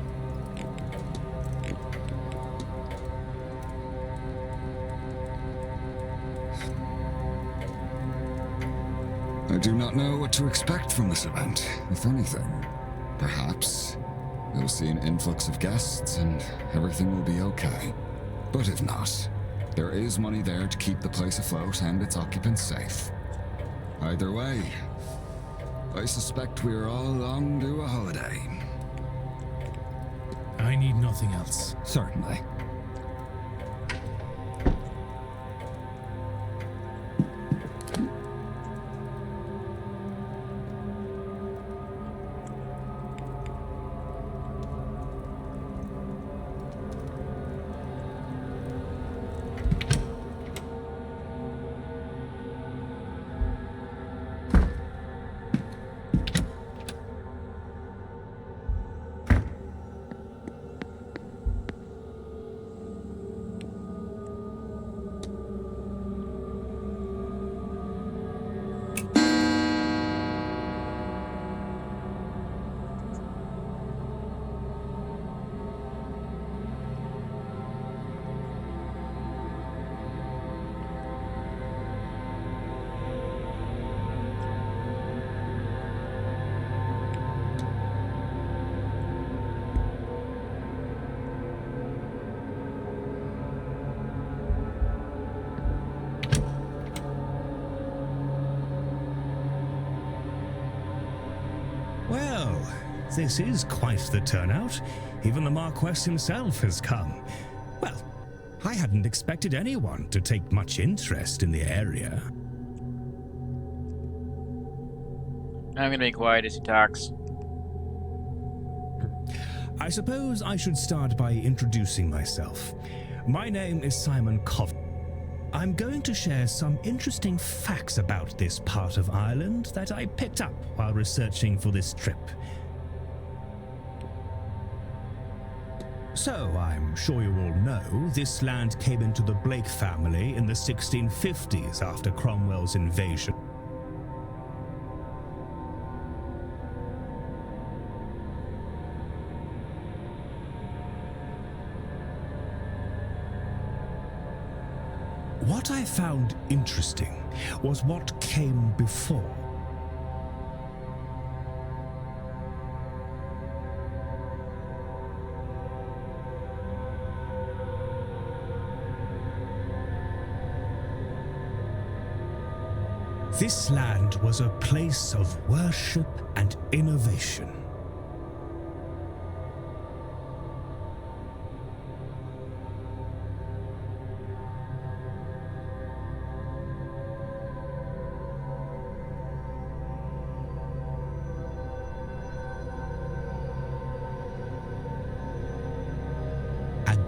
I do not know what to expect from this event, if anything. Perhaps you'll see an influx of guests and everything will be okay. But if not, there is money there to keep the place afloat and its occupants safe. Either way, I suspect we are all long due a holiday. I need nothing else. Certainly. Well, this is quite the turnout. Even the Marquess himself has come. Well, I hadn't expected anyone to take much interest in the area. I'm gonna be quiet as he talks. I suppose I should start by introducing myself. My name is Simon Cov. I'm going to share some interesting facts about this part of Ireland that I picked up while researching for this trip. So, I'm sure you all know, this land came into the Blake family in the 1650s after Cromwell's invasion. What I found interesting was what came before. This land was a place of worship and innovation.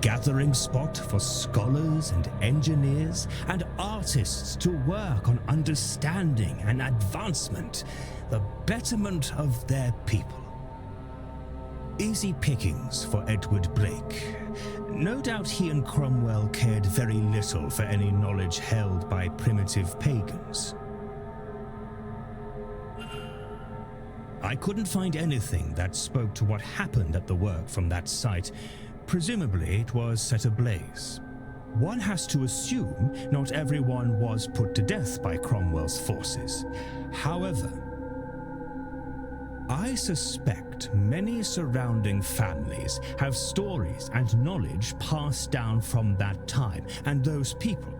Gathering spot for scholars and engineers and artists to work on understanding and advancement, the betterment of their people. Easy pickings for Edward Blake. No doubt he and Cromwell cared very little for any knowledge held by primitive pagans. I couldn't find anything that spoke to what happened at the work from that site. Presumably, it was set ablaze. One has to assume not everyone was put to death by Cromwell's forces. However, I suspect many surrounding families have stories and knowledge passed down from that time and those people.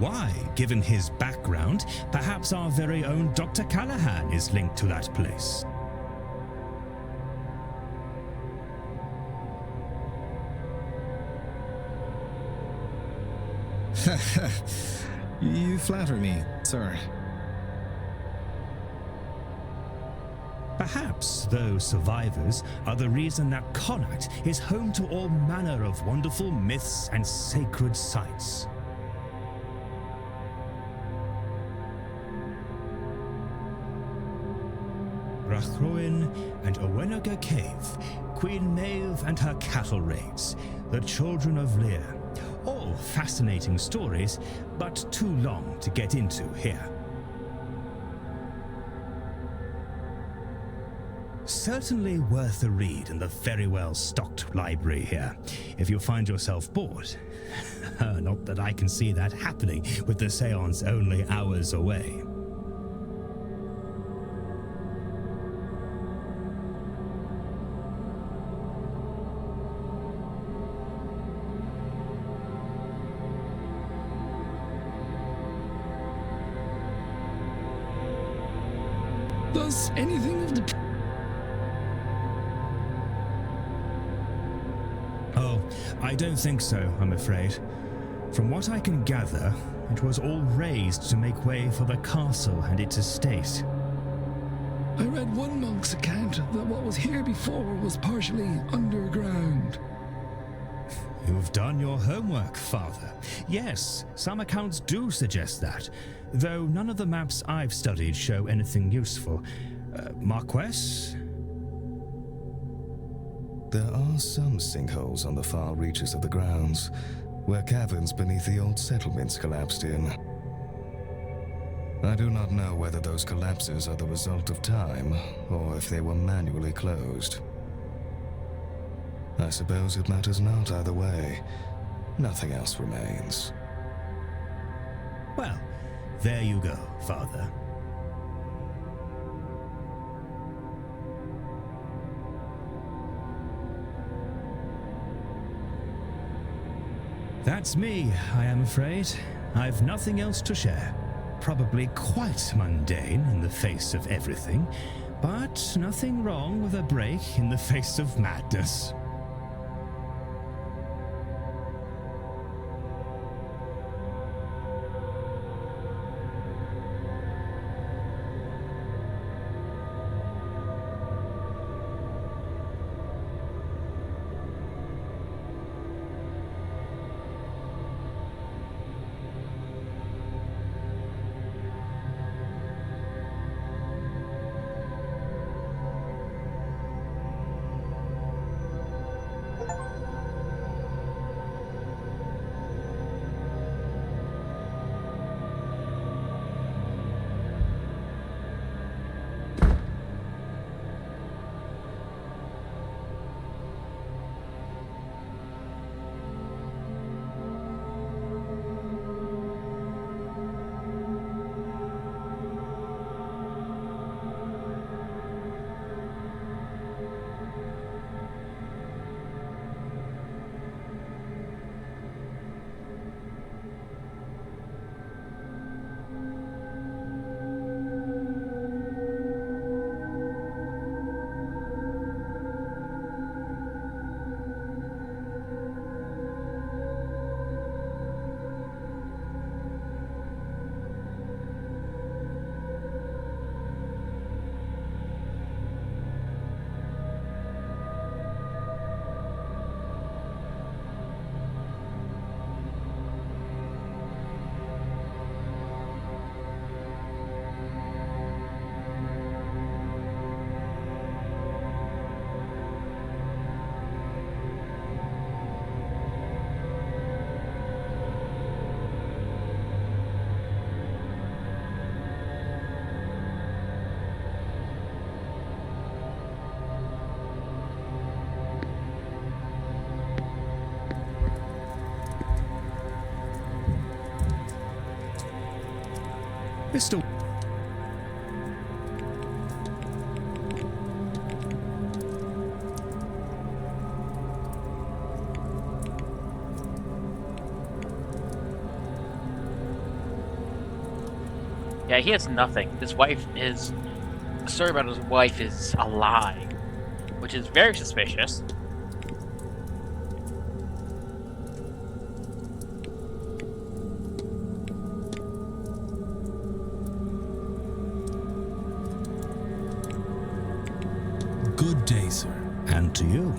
Why, given his background, perhaps our very own Dr. Callahan is linked to that place. You flatter me, sir. Perhaps those survivors are the reason that Connacht is home to all manner of wonderful myths and sacred sites. Rachroin and Owenaga Cave, Queen Maeve and her cattle raids, the Children of Lear. All fascinating stories, but too long to get into here. Certainly worth a read in the very well stocked library here, if you find yourself bored. Not that I can see that happening with the seance only hours away. Does anything of the... Oh, I don't think so, I'm afraid. From what I can gather, it was all razed to make way for the castle and its estate. I read one monk's account that what was here before was partially underground. You've done your homework, Father. Yes, some accounts do suggest that, though none of the maps I've studied show anything useful. Marquess? There are some sinkholes on the far reaches of the grounds, where caverns beneath the old settlements collapsed in. I do not know whether those collapses are the result of time, or if they were manually closed. I suppose it matters not either way. Nothing else remains. Well, there you go, Father. That's me, I am afraid. I've nothing else to share. Probably quite mundane in the face of everything, but nothing wrong with a break in the face of madness. Mr. Yeah, he has nothing. His wife is... The story about his wife is a lie, which is very suspicious. Good day, sir. And to you.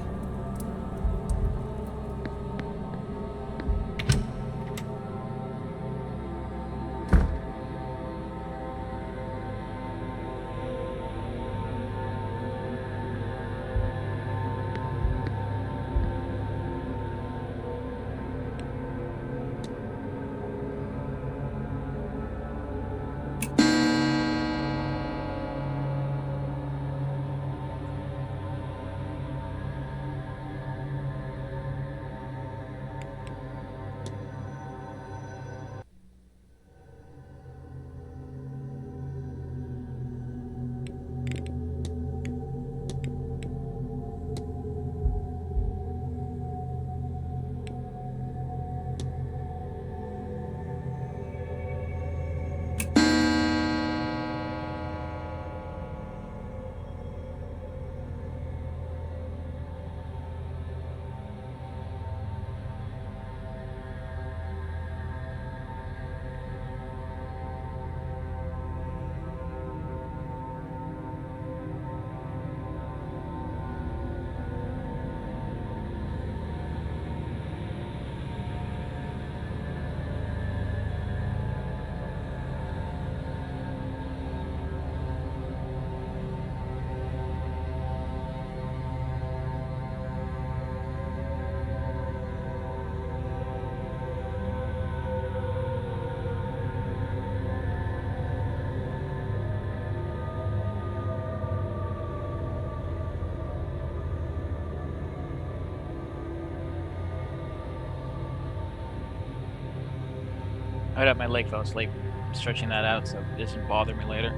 I had my leg fell asleep. I'm stretching that out so it doesn't bother me later.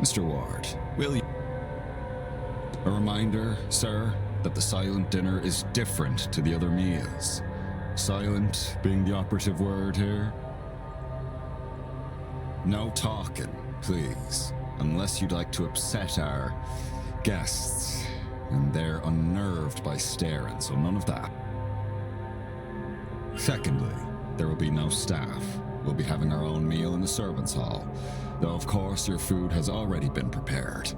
Mr. Ward, will you... A reminder, sir, that the silent dinner is different to the other meals. Silent being the operative word here. No talking, please, unless you'd like to upset our guests, and they're unnerved by staring, so none of that. Secondly, there will be no staff. We'll be having our own meal in the servants' hall, though of course your food has already been prepared.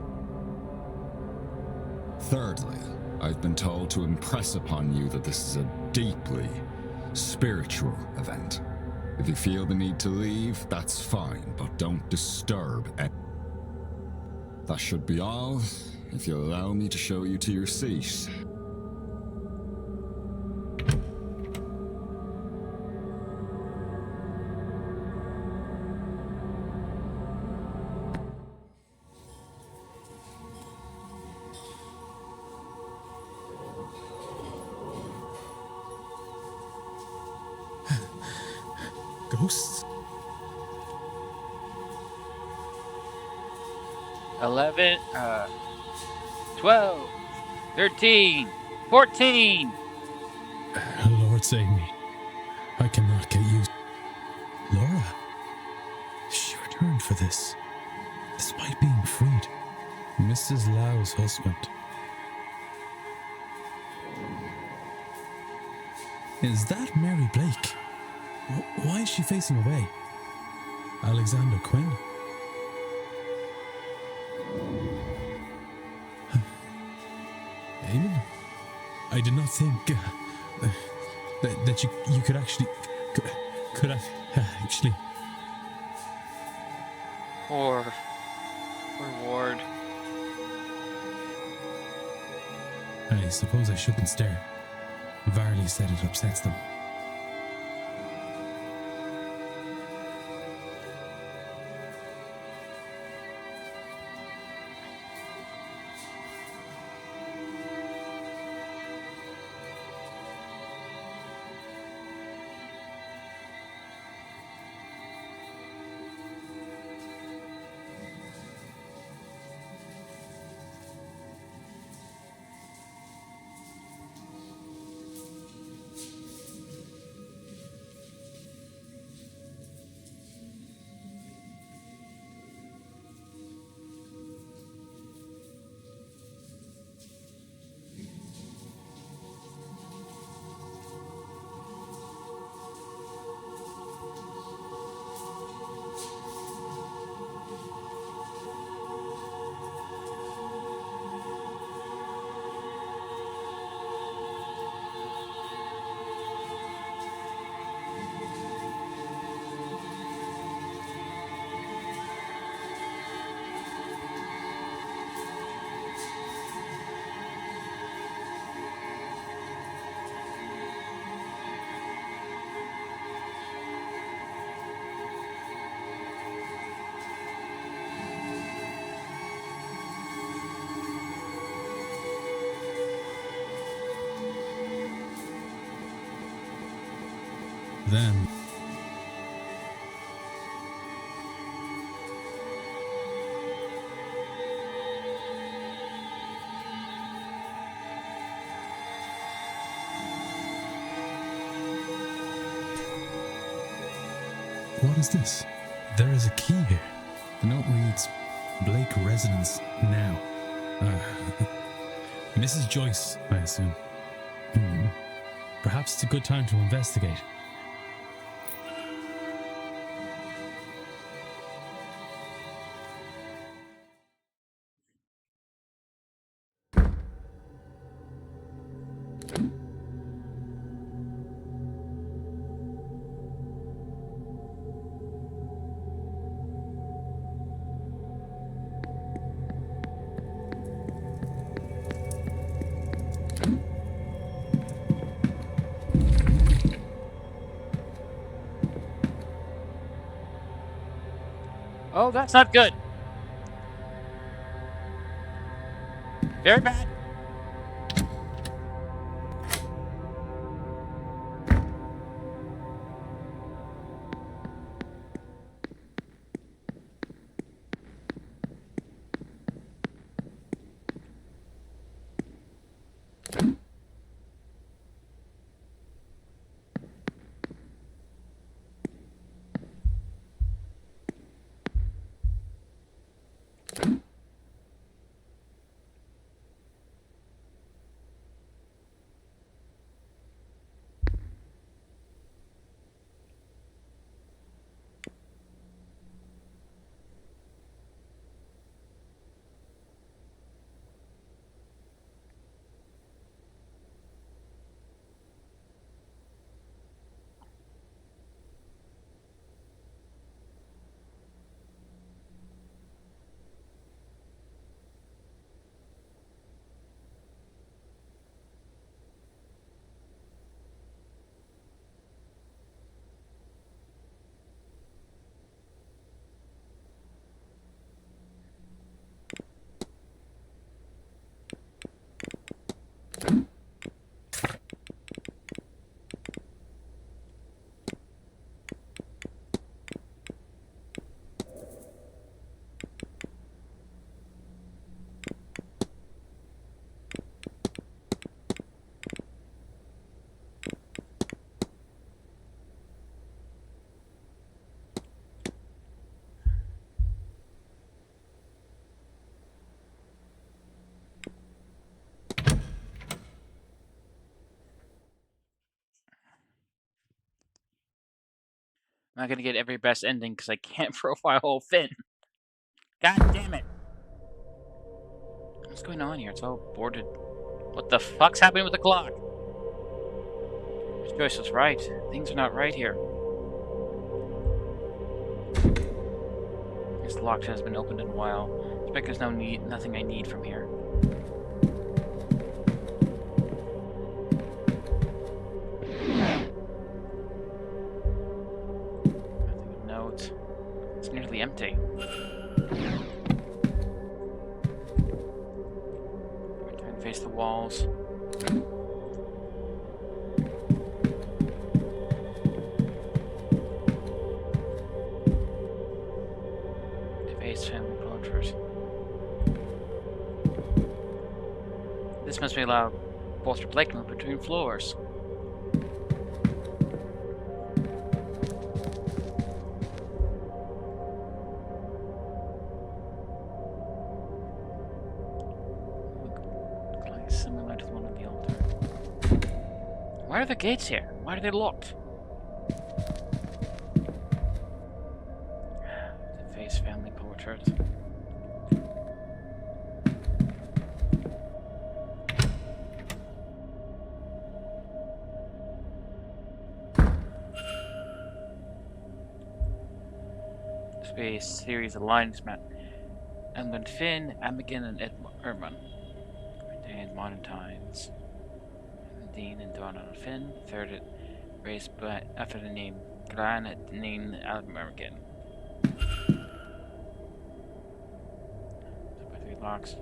Thirdly, I've been told to impress upon you that this is a deeply spiritual event. If you feel the need to leave, that's fine, but don't disturb any. That should be all, if you'll allow me to show you to your seat. Ghosts? 11, 12, 13, 14. Lord save me. I cannot get used. Laura. She returned for this, despite being freed. Mrs. Lau's husband. Is that Mary Blake? Why is she facing away? Alexander Quinn? Eamon? I did not think that you could actually could have actually. Poor Ward. I suppose I shouldn't stare. Varley said it upsets them. Then what is this? There is a key here. The note reads, Blake residence now. Mrs. Joyce, I assume. Perhaps it's a good time to investigate. Oh, that's not good. Very bad. I'm not gonna get every best ending because I can't profile Finn. God damn it! What's going on here? It's all boarded. What the fuck's happening with the clock? Miss Joyce was right. Things are not right here. This lock has been opened in a while. I expect there's nothing I need from here. Nothing of note. It's nearly empty. Turn face the walls. Face family portrait. This must be allowed bolster Blake move between floors. Looks like similar to the one on the altar. Why are the gates here? Why are they locked? The face family portrait. Space series alliance map. Edmund Finn, Amigan, and Erman. Retained modern times. Dean and Donald Finn. Third race after the name Gran named American. By 3 locks.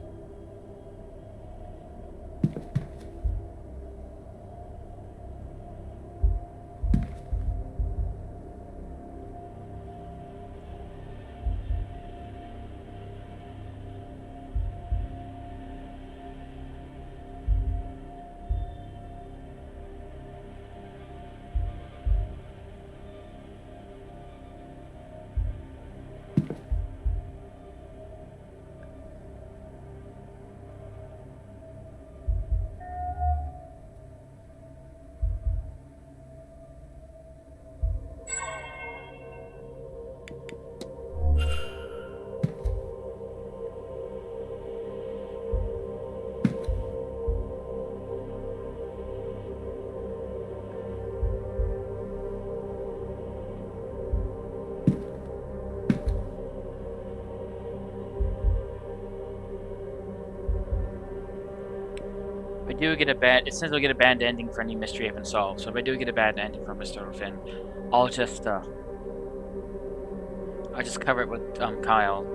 If I do get a bad, it says I'll get a bad ending for any mystery I haven't solved. So if I do get a bad ending for Mr. Finn, I'll just cover it with Kyle.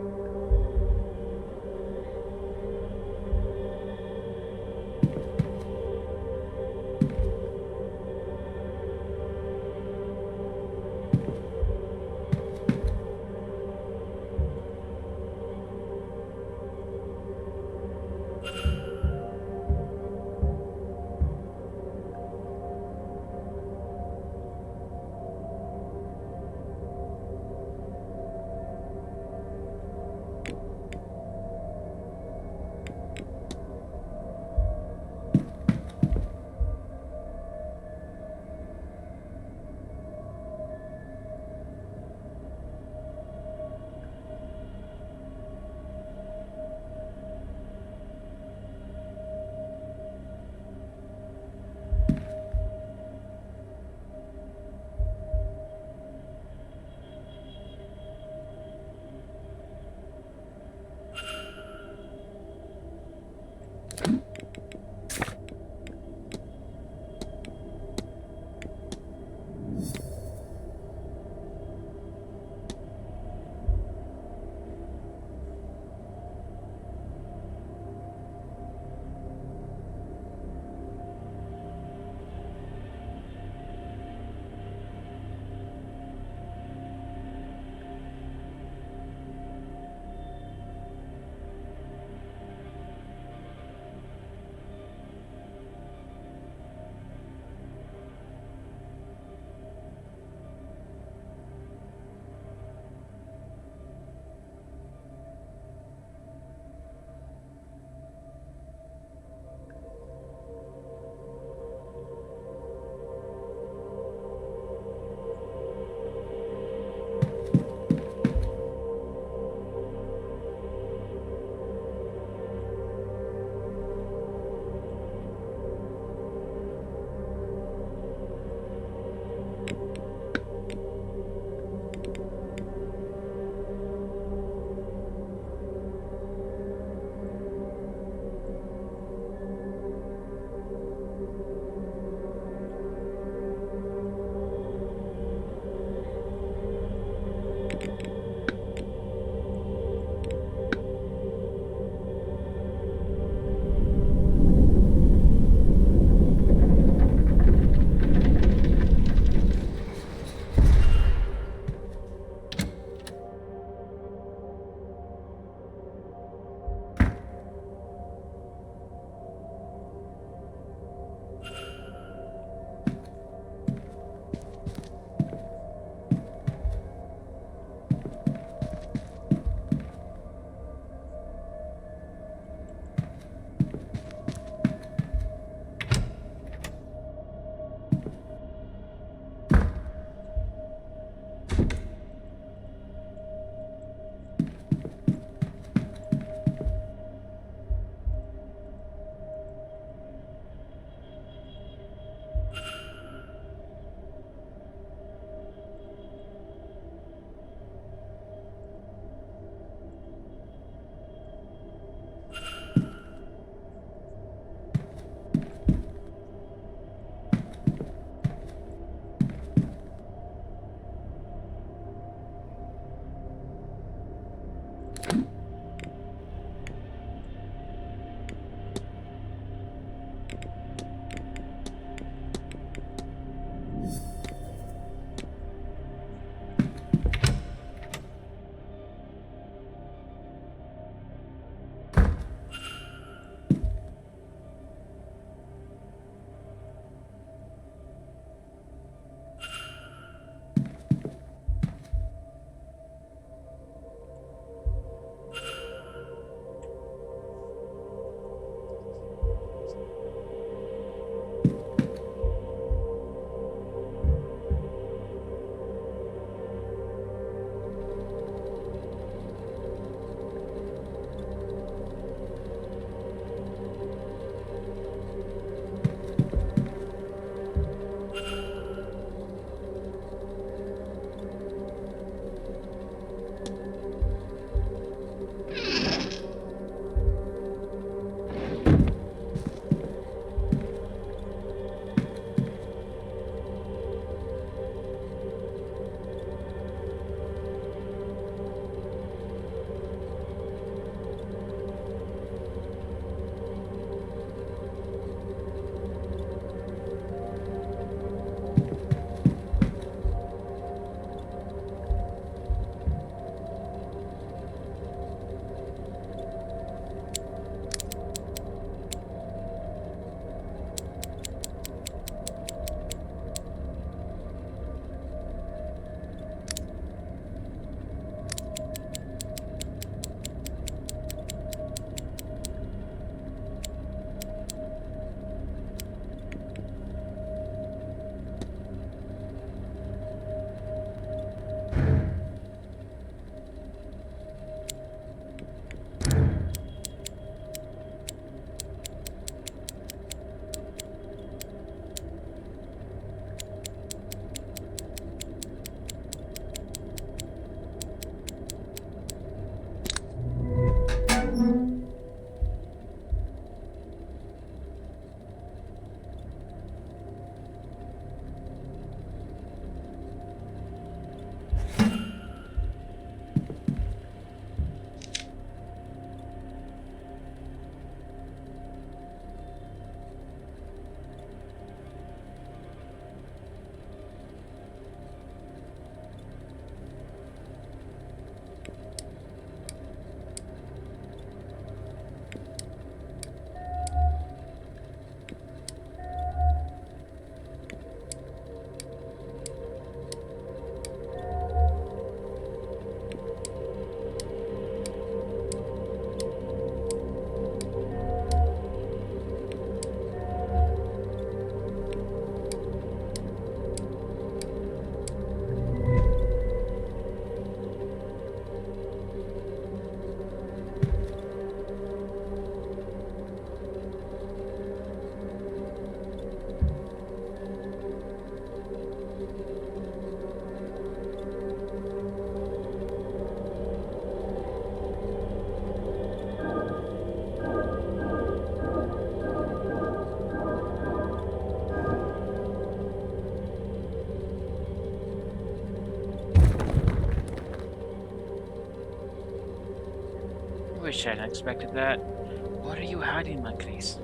wish I hadn't expected that. What are you hiding, Macris?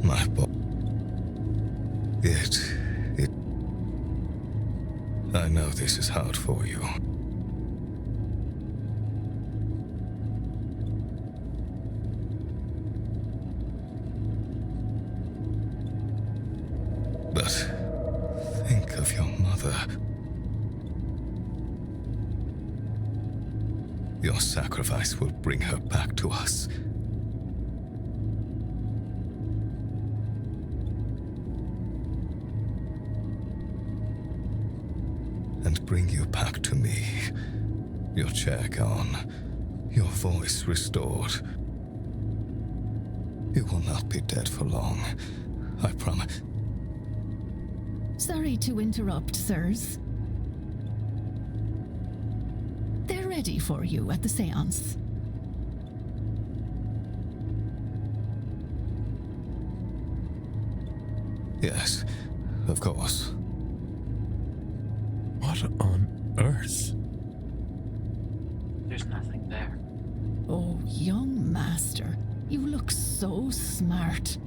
My boy. It. I know this is hard for you. But think of your mother. Your sacrifice will bring her back to us. And bring you back to me. Your chair gone, your voice restored. You will not be dead for long, I promise. Sorry to interrupt, sirs. They're ready for you at the séance. Yes, of course. What on earth? There's nothing there. Oh, young master, you look so smart.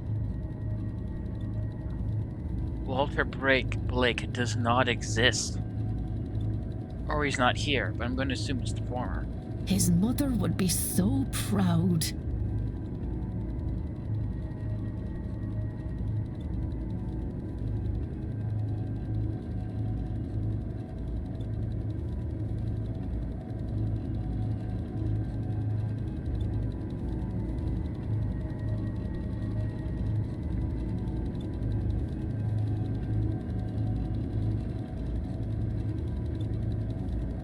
Walter Blake does not exist. Or he's not here, but I'm going to assume it's the former. His mother would be so proud.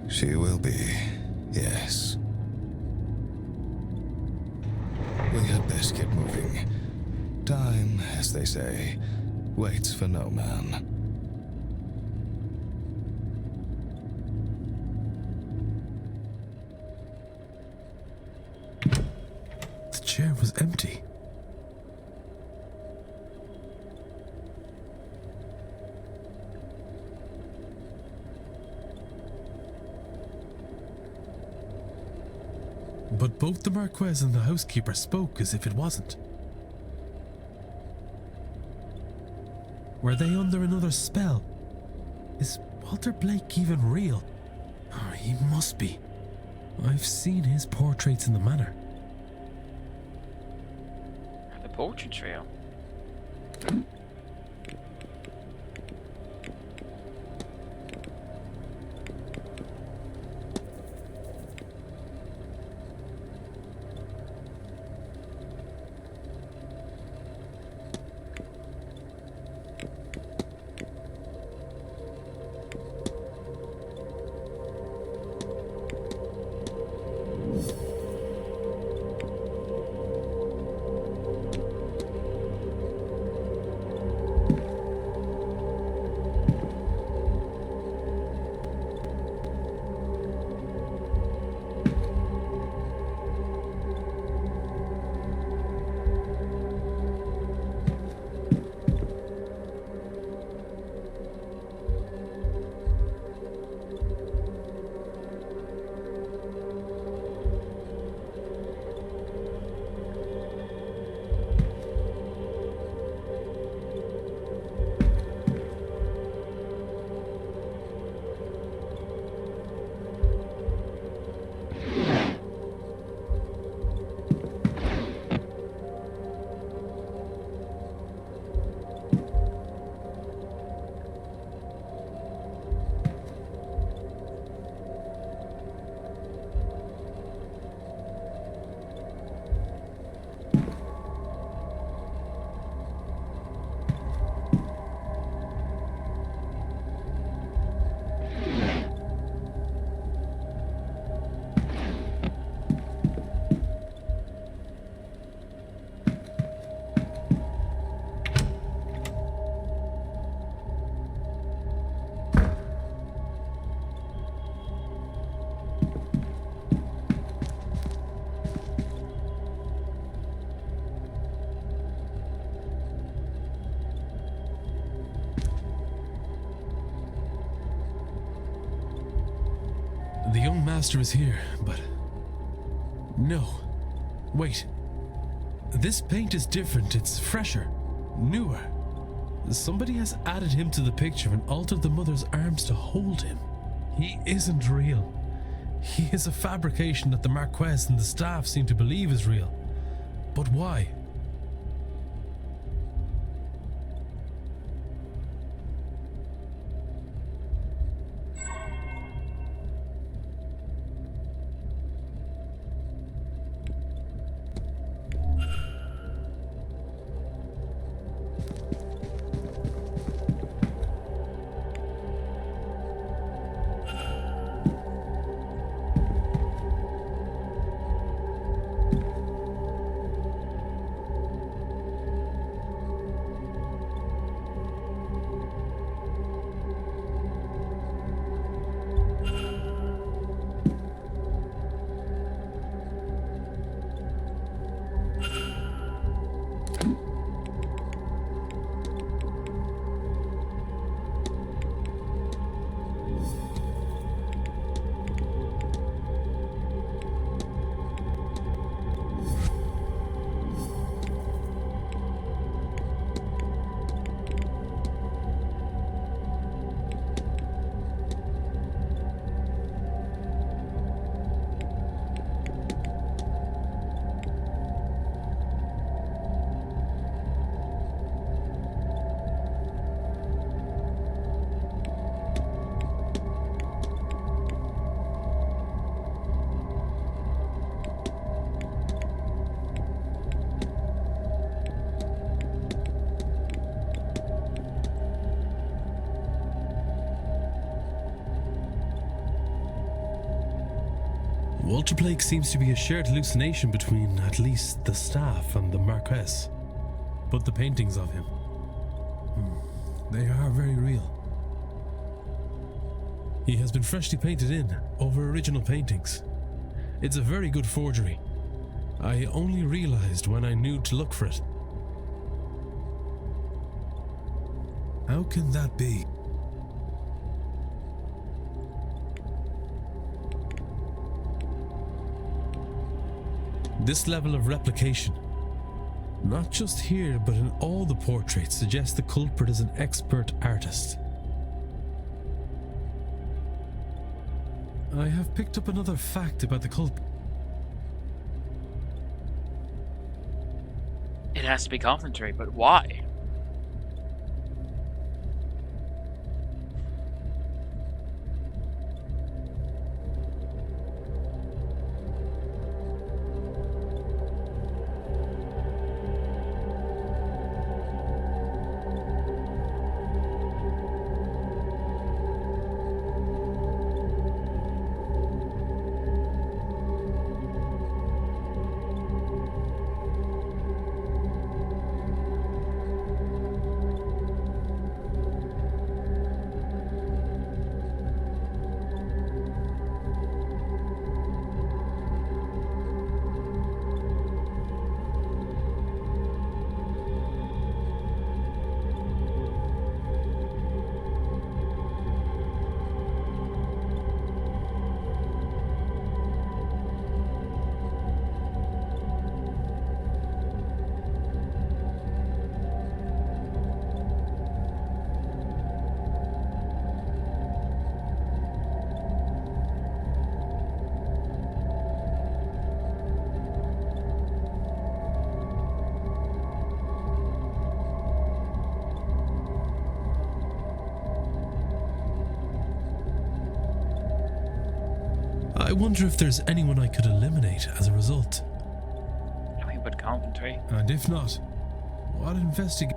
She will be, yes. We had best get moving. Time, as they say, waits for no man. The chair was empty. But both the Marquez and the housekeeper spoke as if it wasn't. Were they under another spell? Is Walter Blake even real? Oh, he must be. I've seen his portraits in the manor. The portrait trail. The young master is here, but... No. Wait. This paint is different. It's fresher, newer. Somebody has added him to the picture and altered the mother's arms to hold him. He isn't real. He is a fabrication that the Marquess and the staff seem to believe is real. But why? Walter Blake seems to be a shared hallucination between at least the staff and the Marquess. But the paintings of him, they are very real. He has been freshly painted in over original paintings. It's a very good forgery. I only realized when I knew to look for it. How can that be? This level of replication, not just here but in all the portraits, suggests the culprit is an expert artist. I have picked up another fact about the culprit. It has to be complimentary, but why? I wonder if there's anyone I could eliminate as a result. I mean, but complimentary. And if not, what investigate?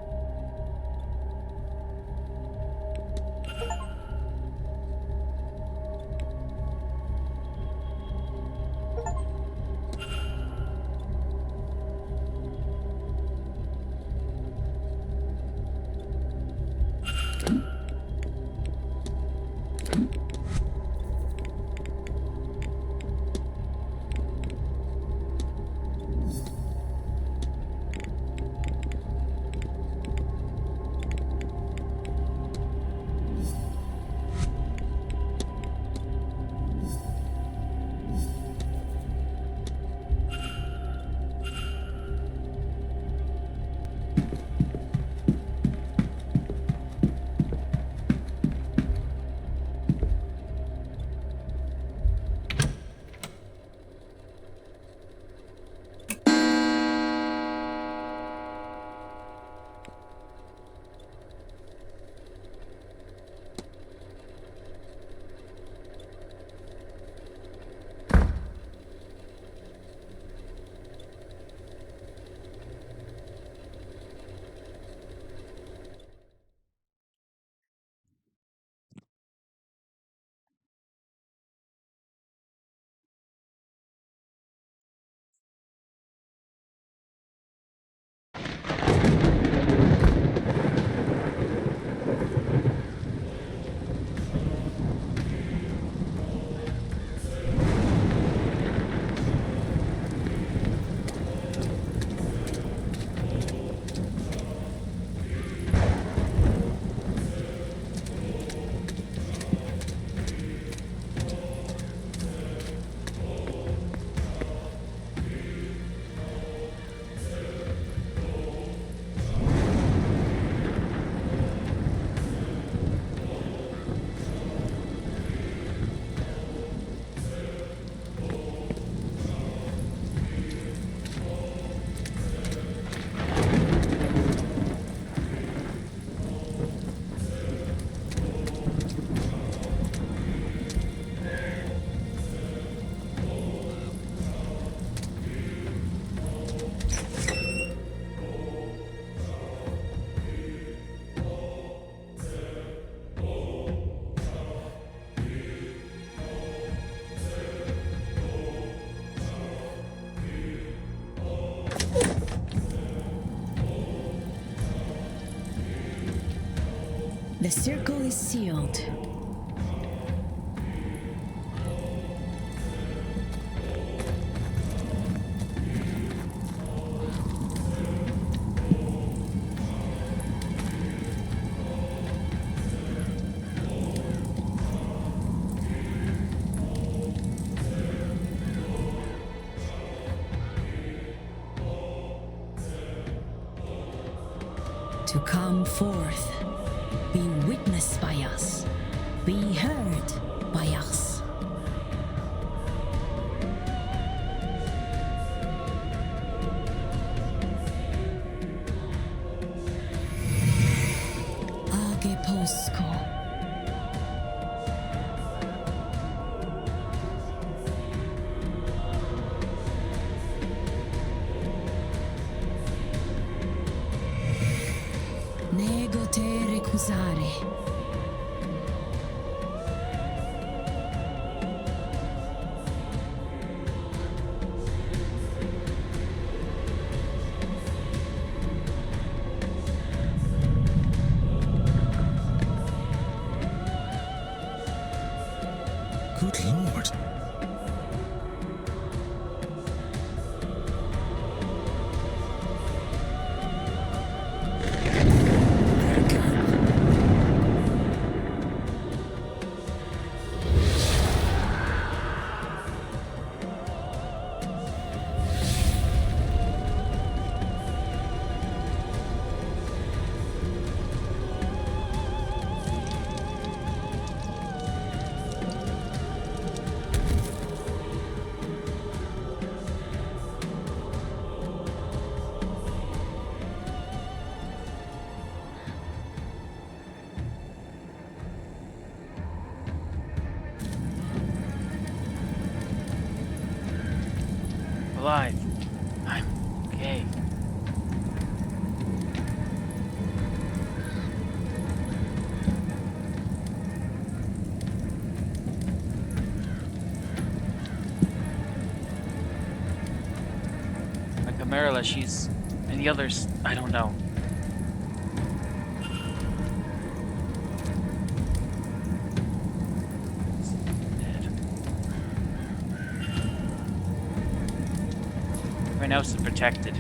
The circle is sealed. To come forth, be witnessed by us, be heard by us. Ageposko. Nego te recusare. Good lord. Alive. I'm okay. Like Amarilla, she's... and the others, I don't know. Everyone else is protected.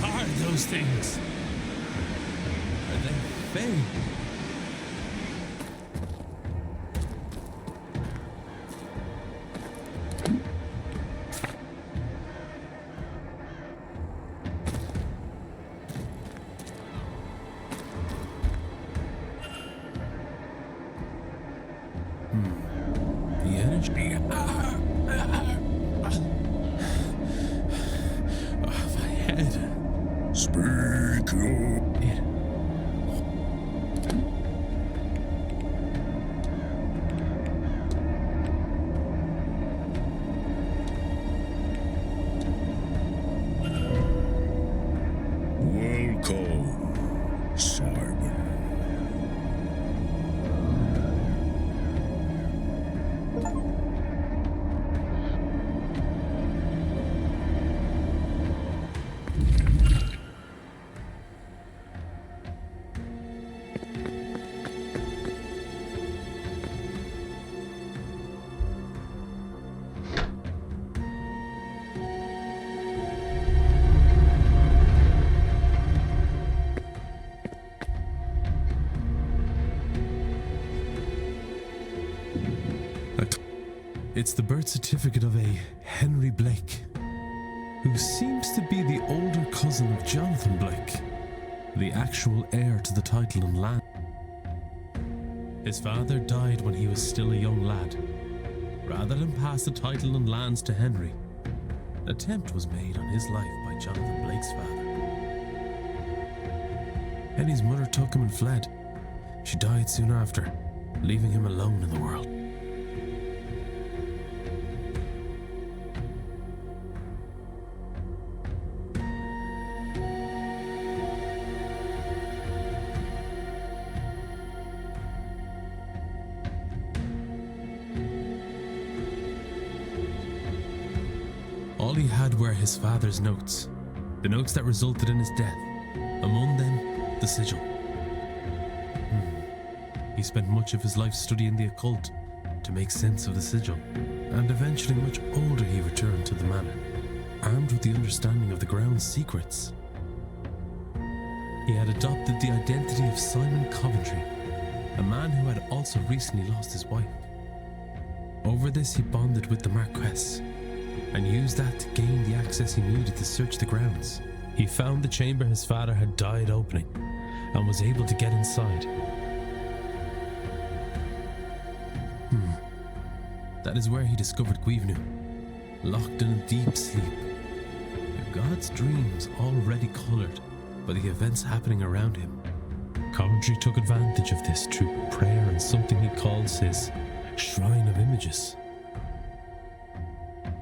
What are those things? Are they Fae? The energy. My head. Speak your... Welcome, Simon. It's the birth certificate of a Henry Blake, who seems to be the older cousin of Jonathan Blake, the actual heir to the title and land. His father died when he was still a young lad. Rather than pass the title and lands to Henry, an attempt was made on his life by Jonathan Blake's father. Henry's mother took him and fled. She died soon after, leaving him alone in the world. All he had were his father's notes, the notes that resulted in his death. Among them, the sigil. He spent much of his life studying the occult to make sense of the sigil, and eventually much older he returned to the manor, armed with the understanding of the ground's secrets. He had adopted the identity of Simon Coventry, a man who had also recently lost his wife. Over this he bonded with the Marquess, and used that to gain the access he needed to search the grounds. He found the chamber his father had died opening, and was able to get inside. That is where he discovered Guivenu, locked in a deep sleep. A god's dreams already coloured by the events happening around him. Coventry took advantage of this through prayer and something he calls his Shrine of Images.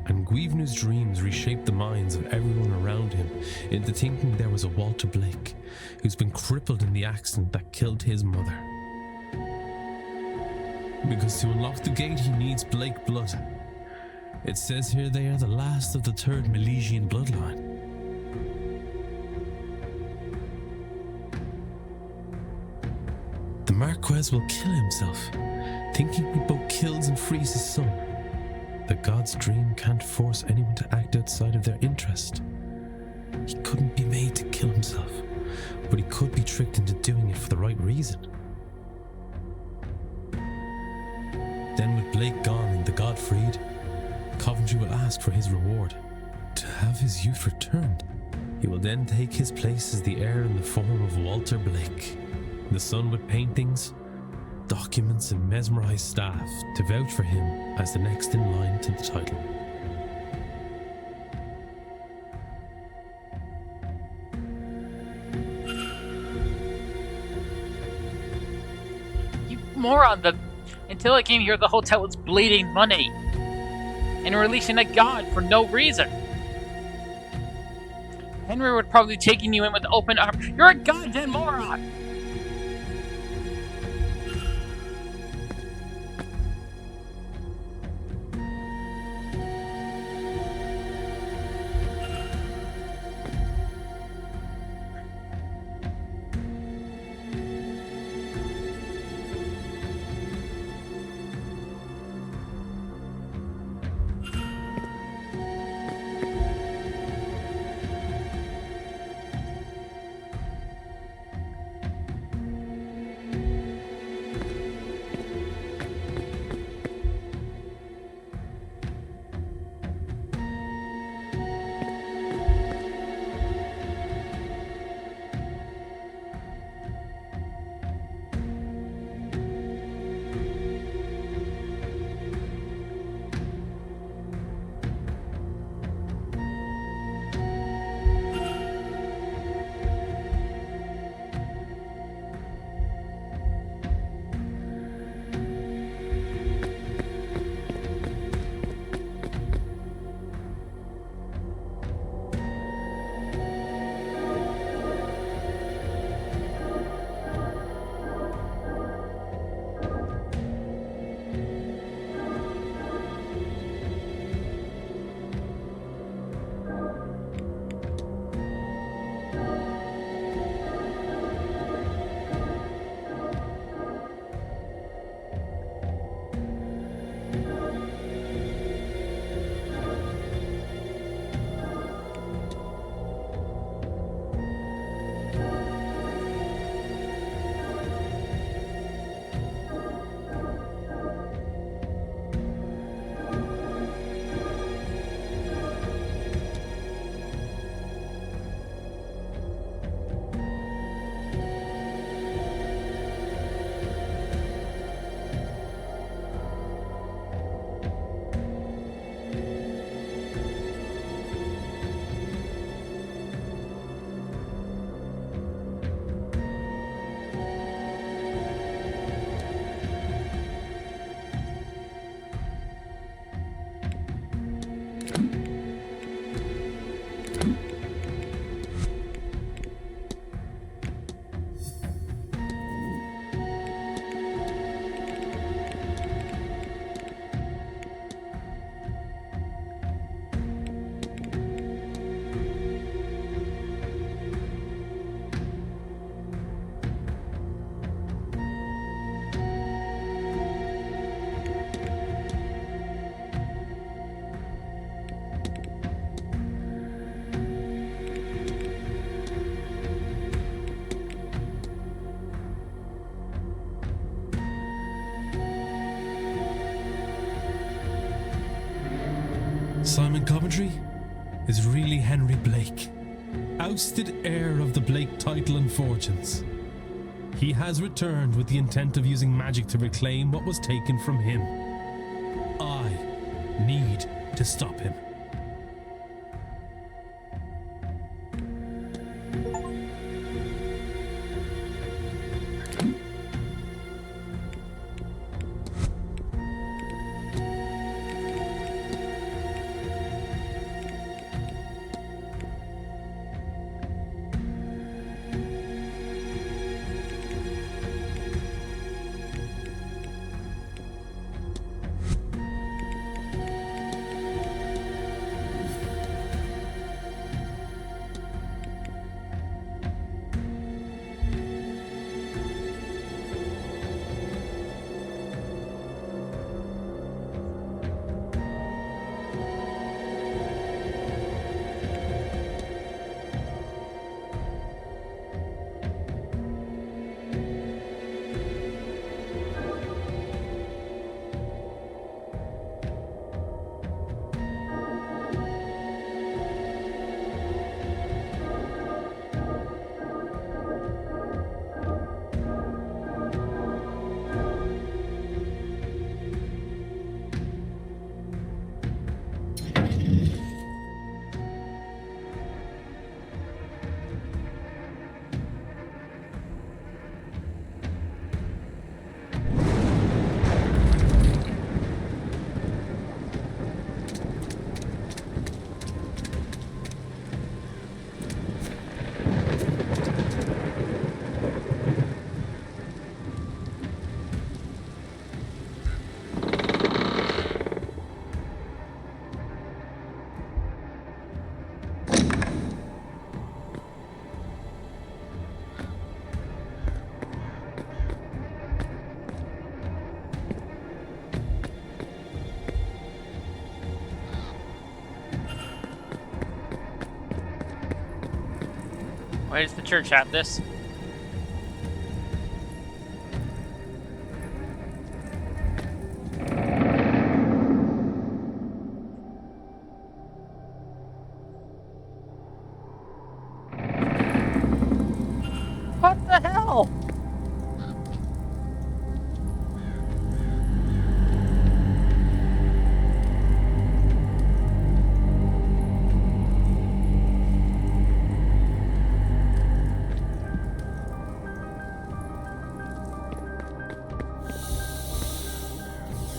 And Guivnu's dreams reshaped the minds of everyone around him into thinking there was a Walter Blake who's been crippled in the accident that killed his mother. Because to unlock the gate he needs Blake blood. It says here they are the last of the third Milesian bloodline. The Marquess will kill himself, thinking he both kills and frees his son. The god's dream can't force anyone to act outside of their interest. He couldn't be made to kill himself, but he could be tricked into doing it for the right reason. Then with Blake gone and the god freed, Coventry will ask for his reward, to have his youth returned. He will then take his place as the heir in the form of Walter Blake, the son with paintings, documents and mesmerized staff to vouch for him as the next in line to the title. You moron, until I came here, the hotel was bleeding money. And releasing a god for no reason. Henry would probably be taking you in with open arms. You're a goddamn moron! Simon Coventry is really Henry Blake, ousted heir of the Blake title and fortunes. He has returned with the intent of using magic to reclaim what was taken from him. I need to stop him. Why does the church have this? What the hell?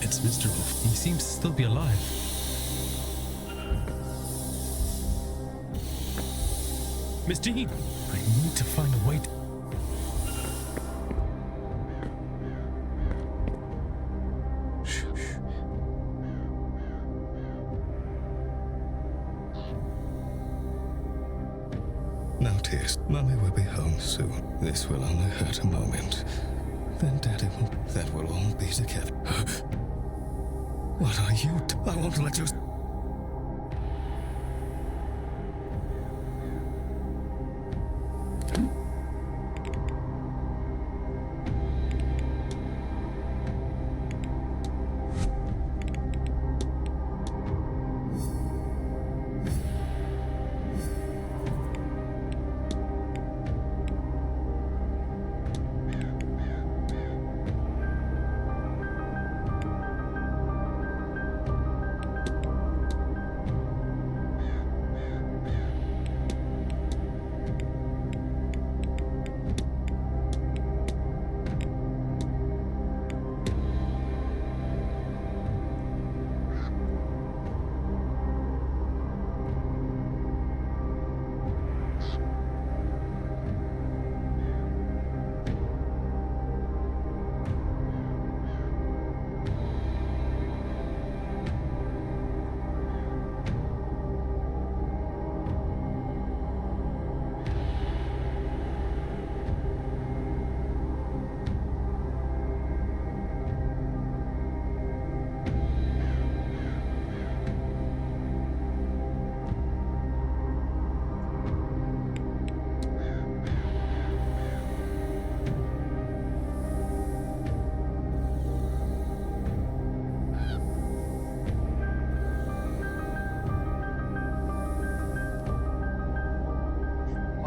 It's Mr. Wolf. He seems to still be alive. Miss Dean, I need to find a way to... No tears. Mummy will be home soon. This will only hurt a moment. Then Daddy will... That will all be together. What are you... I won't let you...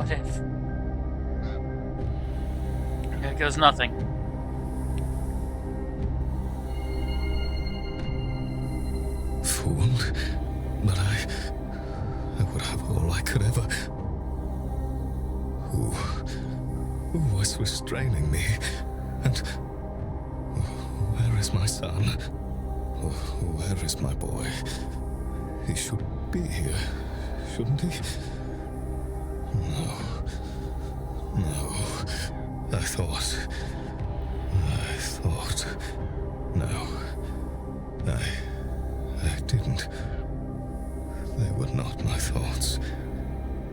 What if? Here goes nothing. Fooled, but I would have all I could ever. Who was restraining me? And where is my son? Where is my boy? He should be here, shouldn't he? No. I thought. No. I didn't. They were not my thoughts.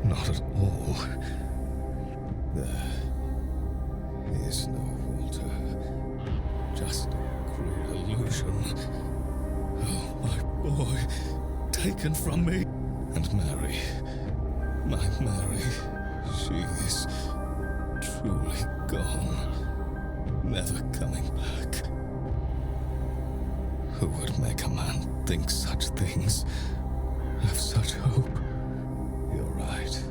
Not at all. There is no Walter. Just a cruel illusion. Oh, my boy, taken from me. And Mary, my Mary, she is truly gone, never coming back. Who would make a man think such things, have such hope? You're right.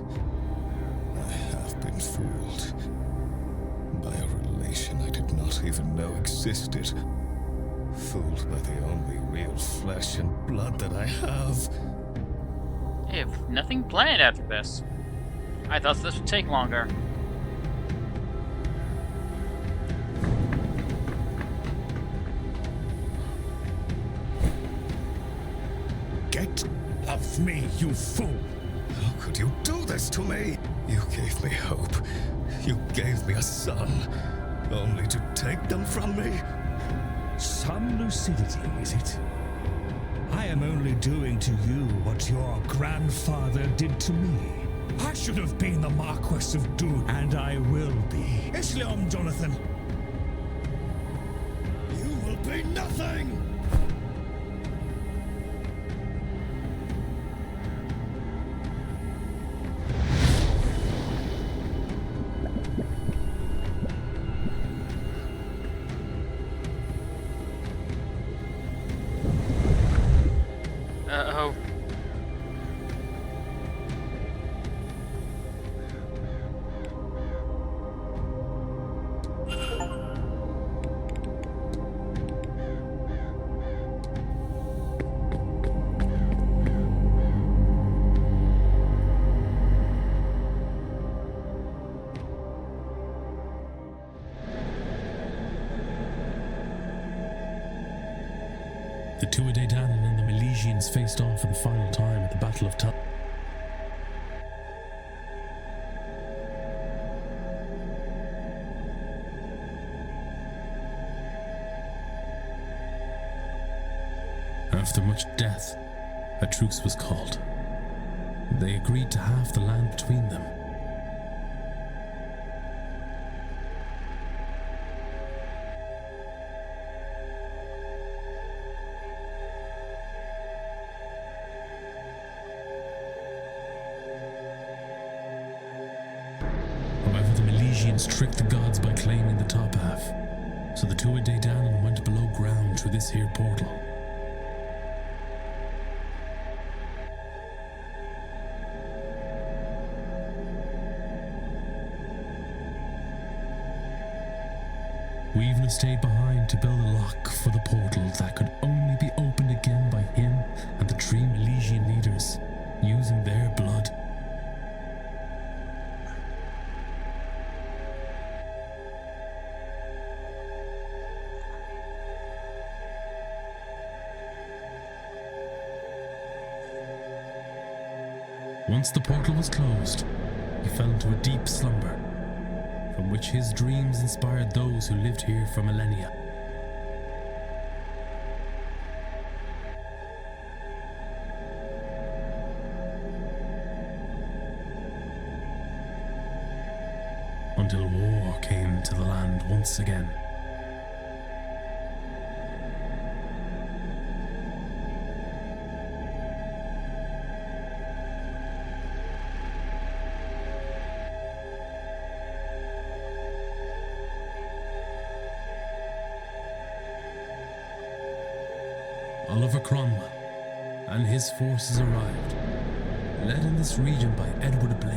I have been fooled by a relation I did not even know existed. Fooled by the only real flesh and blood that I have. I have nothing planned after this. I thought this would take longer. Get off me, you fool! How could you do this to me? You gave me hope. You gave me a son, only to take them from me. Some lucidity, is it? I am only doing to you what your grandfather did to me. I should have been the Marquess of Doon, and I will be. Islam, Jonathan. You will be nothing! Uh-oh. The Tuatha Danann and the Milesians faced off for the final time at the Battle of Tel. After much death, a truce was called. They agreed to halve the land between them. However, the Milesians tricked the gods by claiming the top half, so the Tuatha Danann went below ground through this here portal. We even stayed behind to build a lock for the portal that could only be opened again by him and the three Milesian leaders, using their blood. Once the portal was closed, he fell into a deep slumber, from which his dreams inspired those who lived here for millennia. Until war came to the land once again. Oliver Cromwell and his forces arrived, led in this region by Edward Blake.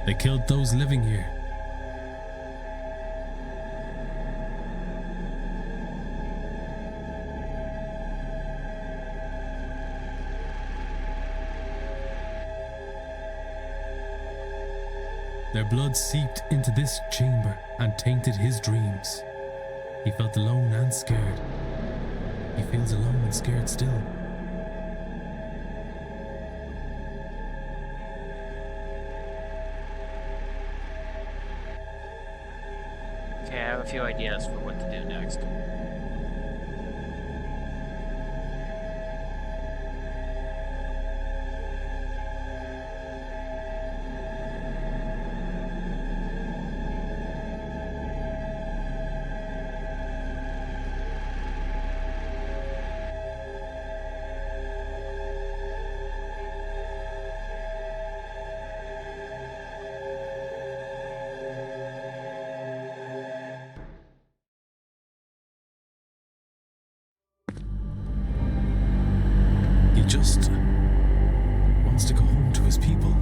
They killed those living here. Their blood seeped into this chamber and tainted his dreams. He felt alone and scared. He feels alone and scared still. Okay, I have a few ideas for what to do next. He just wants to go home to his people.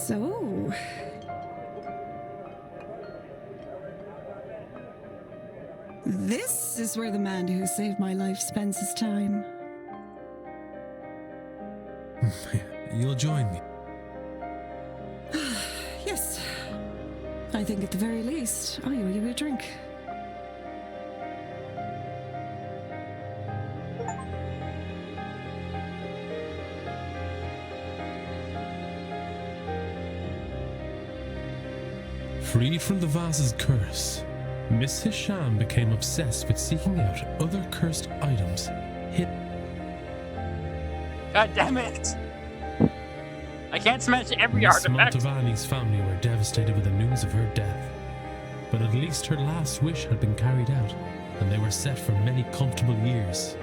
So, this is where the man who saved my life spends his time. you'll join me. Yes. I think at the very least, I will give you a drink. Freed from the vase's curse, Miss Hisham became obsessed with seeking out other cursed items hidden. God damn it! I can't smash every Miss artifact. Montavani's family were devastated with the news of her death, but at least her last wish had been carried out, and they were set for many comfortable years.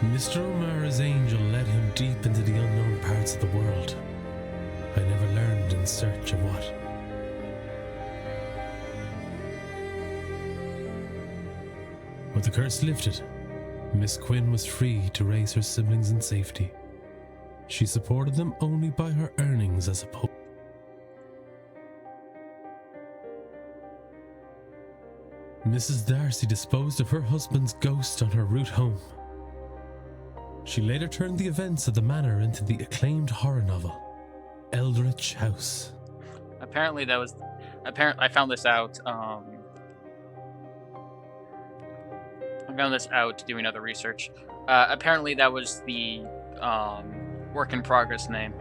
Mr. O'Mara's angel led him deep into the unknown parts of the world. I never learned in search of what. With the curse lifted, Miss Quinn was free to raise her siblings in safety. She supported them only by her earnings as a pope. Mrs. Darcy disposed of her husband's ghost on her route home. She later turned the events of the manor into the acclaimed horror novel, Eldritch House. Apparently that was... I found this out, I found this out doing other research. Apparently that was the, work in progress name.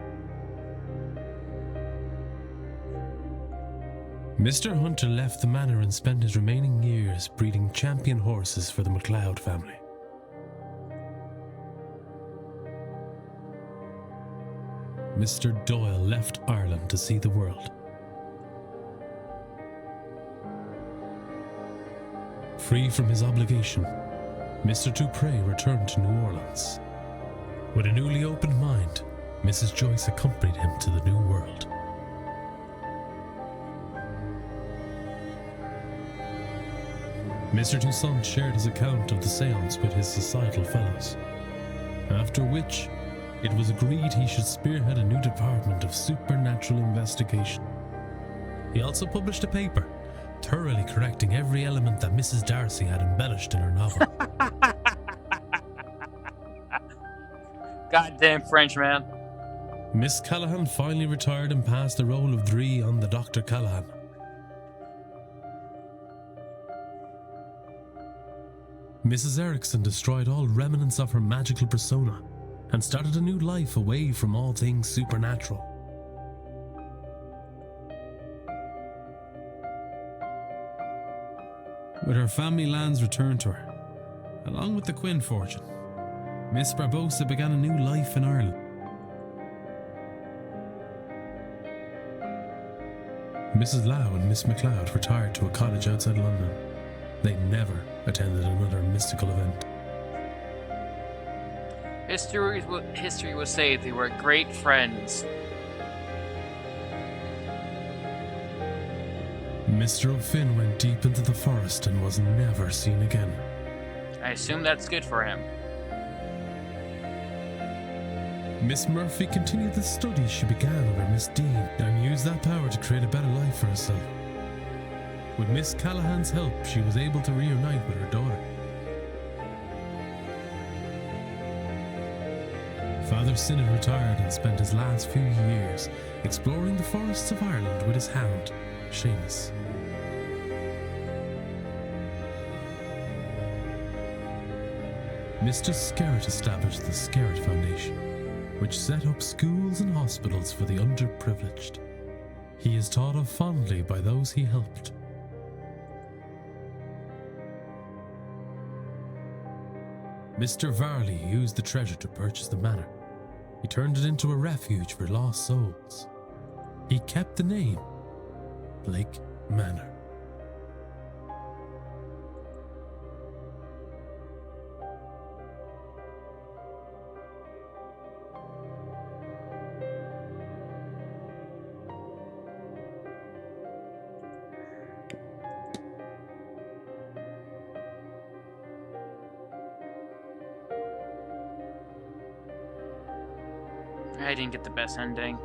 Mr. Hunter left the manor and spent his remaining years breeding champion horses for the MacLeod family. Mr. Doyle left Ireland to see the world. Free from his obligation, Mr. Dupre returned to New Orleans. With a newly opened mind, Mrs. Joyce accompanied him to the New World. Mr. Toussaint shared his account of the seance with his societal fellows, after which it was agreed he should spearhead a new department of supernatural investigation. He also published a paper, thoroughly correcting every element that Mrs. Darcy had embellished in her novel. Goddamn French, man. Miss Callahan finally retired and passed the role of Dree on the Dr. Callahan. Mrs. Erickson destroyed all remnants of her magical persona and started a new life away from all things supernatural. With her family lands returned to her, along with the Quinn fortune, Miss Barbosa began a new life in Ireland. Mrs. Lau and Miss MacLeod retired to a cottage outside London. They never attended another mystical event. History will say they were great friends. Mr. O'Finn went deep into the forest and was never seen again. I assume that's good for him. Miss Murphy continued the studies she began under Miss Dean and used that power to create a better life for herself. With Miss Callahan's help, she was able to reunite with her daughter. Father Sinnott retired and spent his last few years exploring the forests of Ireland with his hound, Seamus. Mr. Skerritt established the Skerritt Foundation, which set up schools and hospitals for the underprivileged. He is thought of fondly by those he helped. Mr. Varley used the treasure to purchase the manor. He turned it into a refuge for lost souls. He kept the name Blake Manor. I didn't get the best ending.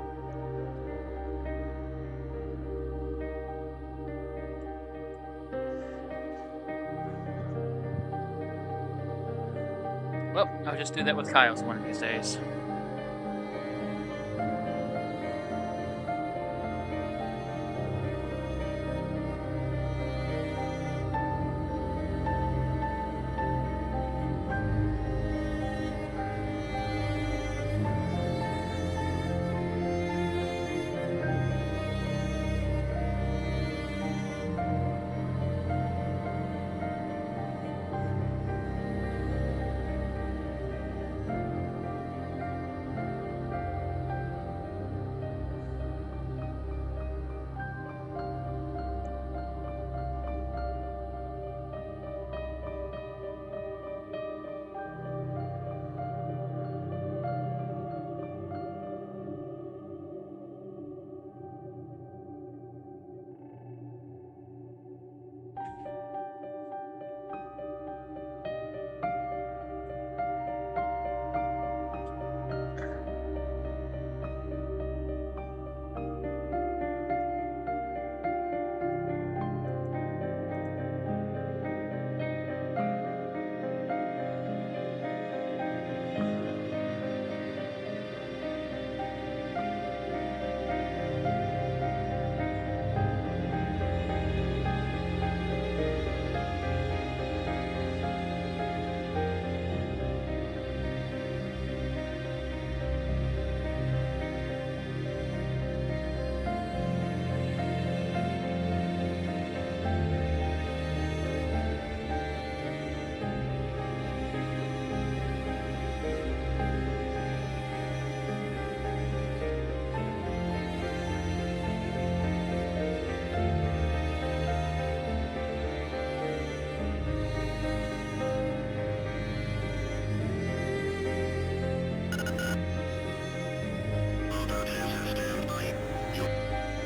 Well, I'll just do that with Kyle's one of these days.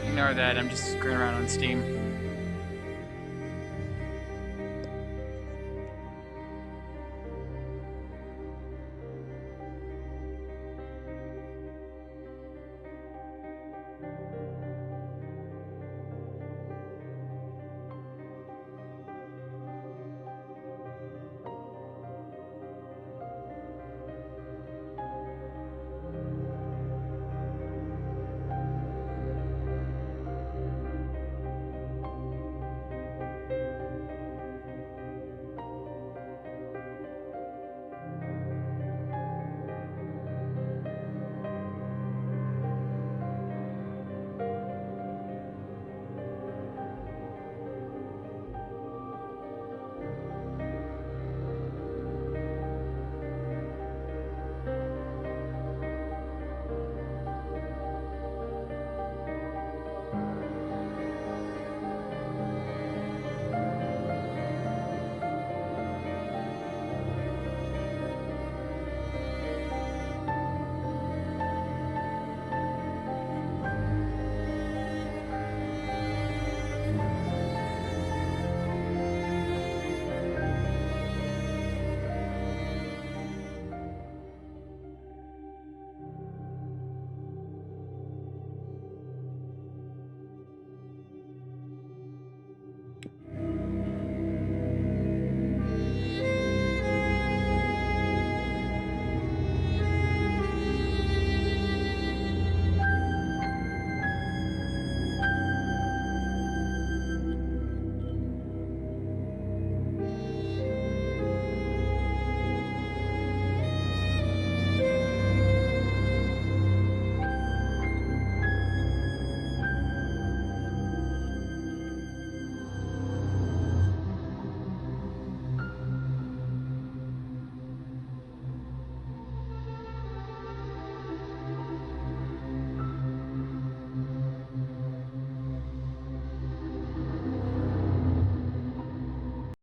Ignore that, I'm just screwing around on Steam.